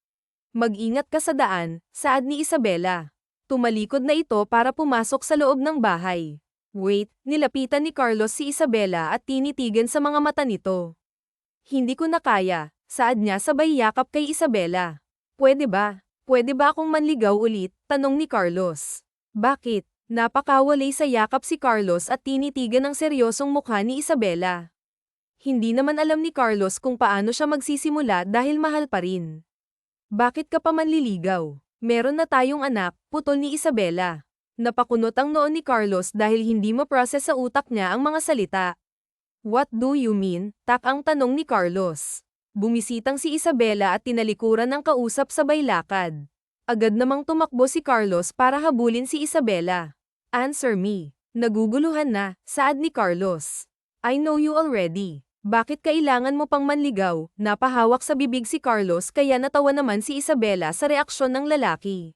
Mag-ingat ka sa daan, saad ni Isabela. Tumalikod na ito para pumasok sa loob ng bahay. Wait, nilapitan ni Carlos si Isabela at tinitigan sa mga mata nito. Hindi ko na kaya, saad niya sabay yakap kay Isabela. Pwede ba? Pwede ba akong manligaw ulit? Tanong ni Carlos. Bakit? Napakawalay sa yakap si Carlos at tinitigan ng seryosong mukha ni Isabela. Hindi naman alam ni Carlos kung paano siya magsisimula dahil mahal pa rin. Bakit ka pa manliligaw? Meron na tayong anak, putol ni Isabela. Napakunot ang noon ni Carlos dahil hindi ma-process sa utak niya ang mga salita. What do you mean? Tak ang tanong ni Carlos. Bumisitang si Isabela at tinalikuran ng kausap sabay lakad. Agad namang tumakbo si Carlos para habulin si Isabela. Answer me. Naguguluhan na, saad ni Carlos. I know you already. Bakit kailangan mo pang manligaw? Napahawak sa bibig si Carlos kaya natawa naman si Isabela sa reaksyon ng lalaki.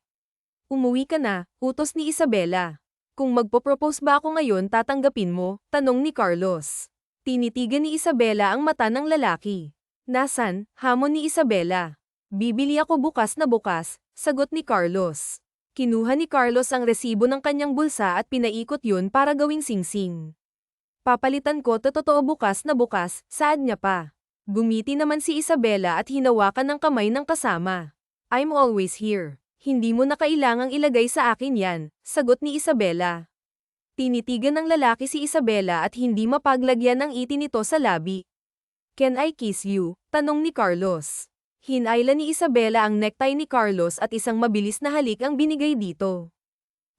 Umuwi ka na, utos ni Isabela. Kung magpo-propose ba ako ngayon tatanggapin mo? Tanong ni Carlos. Tinitigan ni Isabela ang mata ng lalaki. Nasan? Hamon ni Isabela. Bibili ako bukas na bukas, sagot ni Carlos. Kinuha ni Carlos ang resibo ng kanyang bulsa at pinaikot yun para gawing singsing. Papalitan ko totoo bukas na bukas, saad niya pa. Gumiti naman si Isabela at hinawakan ng kamay ng kasama. I'm always here. Hindi mo na kailangang ilagay sa akin yan, sagot ni Isabela. Tinitigan ng lalaki si Isabela at hindi mapaglagyan ng ngiti nito sa labi. Can I kiss you? Tanong ni Carlos. Hinayla ni Isabela ang necktie ni Carlos at isang mabilis na halik ang binigay dito.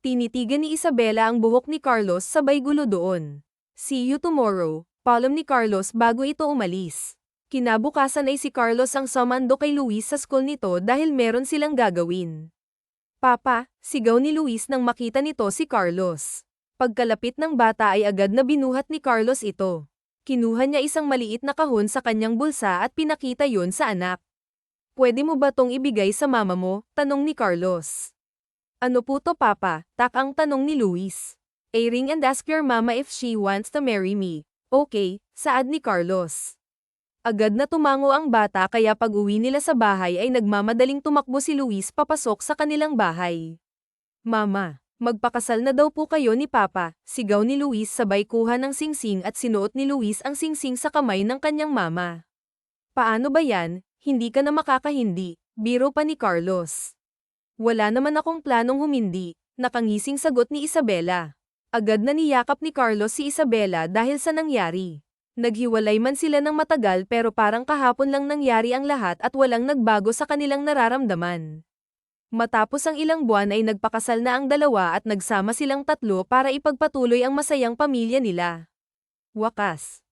Tinitigan ni Isabela ang buhok ni Carlos sabay gulo doon. See you tomorrow, paalam ni Carlos bago ito umalis. Kinabukasan ay si Carlos ang sumando kay Luis sa school nito dahil meron silang gagawin. Papa, sigaw ni Luis nang makita nito si Carlos. Pagkalapit ng bata ay agad na binuhat ni Carlos ito. Kinuha niya isang maliit na kahon sa kanyang bulsa at pinakita yon sa anak. Pwede mo ba tong ibigay sa mama mo? Tanong ni Carlos. Ano po to papa? Takang tanong ni Luis. A ring and ask your mama if she wants to marry me. Okay, saad ni Carlos. Agad na tumango ang bata kaya pag uwi nila sa bahay ay nagmamadaling tumakbo si Luis papasok sa kanilang bahay. Mama, magpakasal na daw po kayo ni Papa, sigaw ni Luis sabay kuha ng singsing at sinuot ni Luis ang singsing sa kamay ng kanyang mama. Paano ba yan? Hindi ka na makakahindi, biro pa ni Carlos. Wala naman akong planong humindi, nakangising sagot ni Isabela. Agad na niyakap ni Carlos si Isabela dahil sa nangyari. Naghiwalay man sila ng matagal pero parang kahapon lang nangyari ang lahat at walang nagbago sa kanilang nararamdaman. Matapos ang ilang buwan ay nagpakasal na ang dalawa at nagsama silang tatlo para ipagpatuloy ang masayang pamilya nila. Wakas.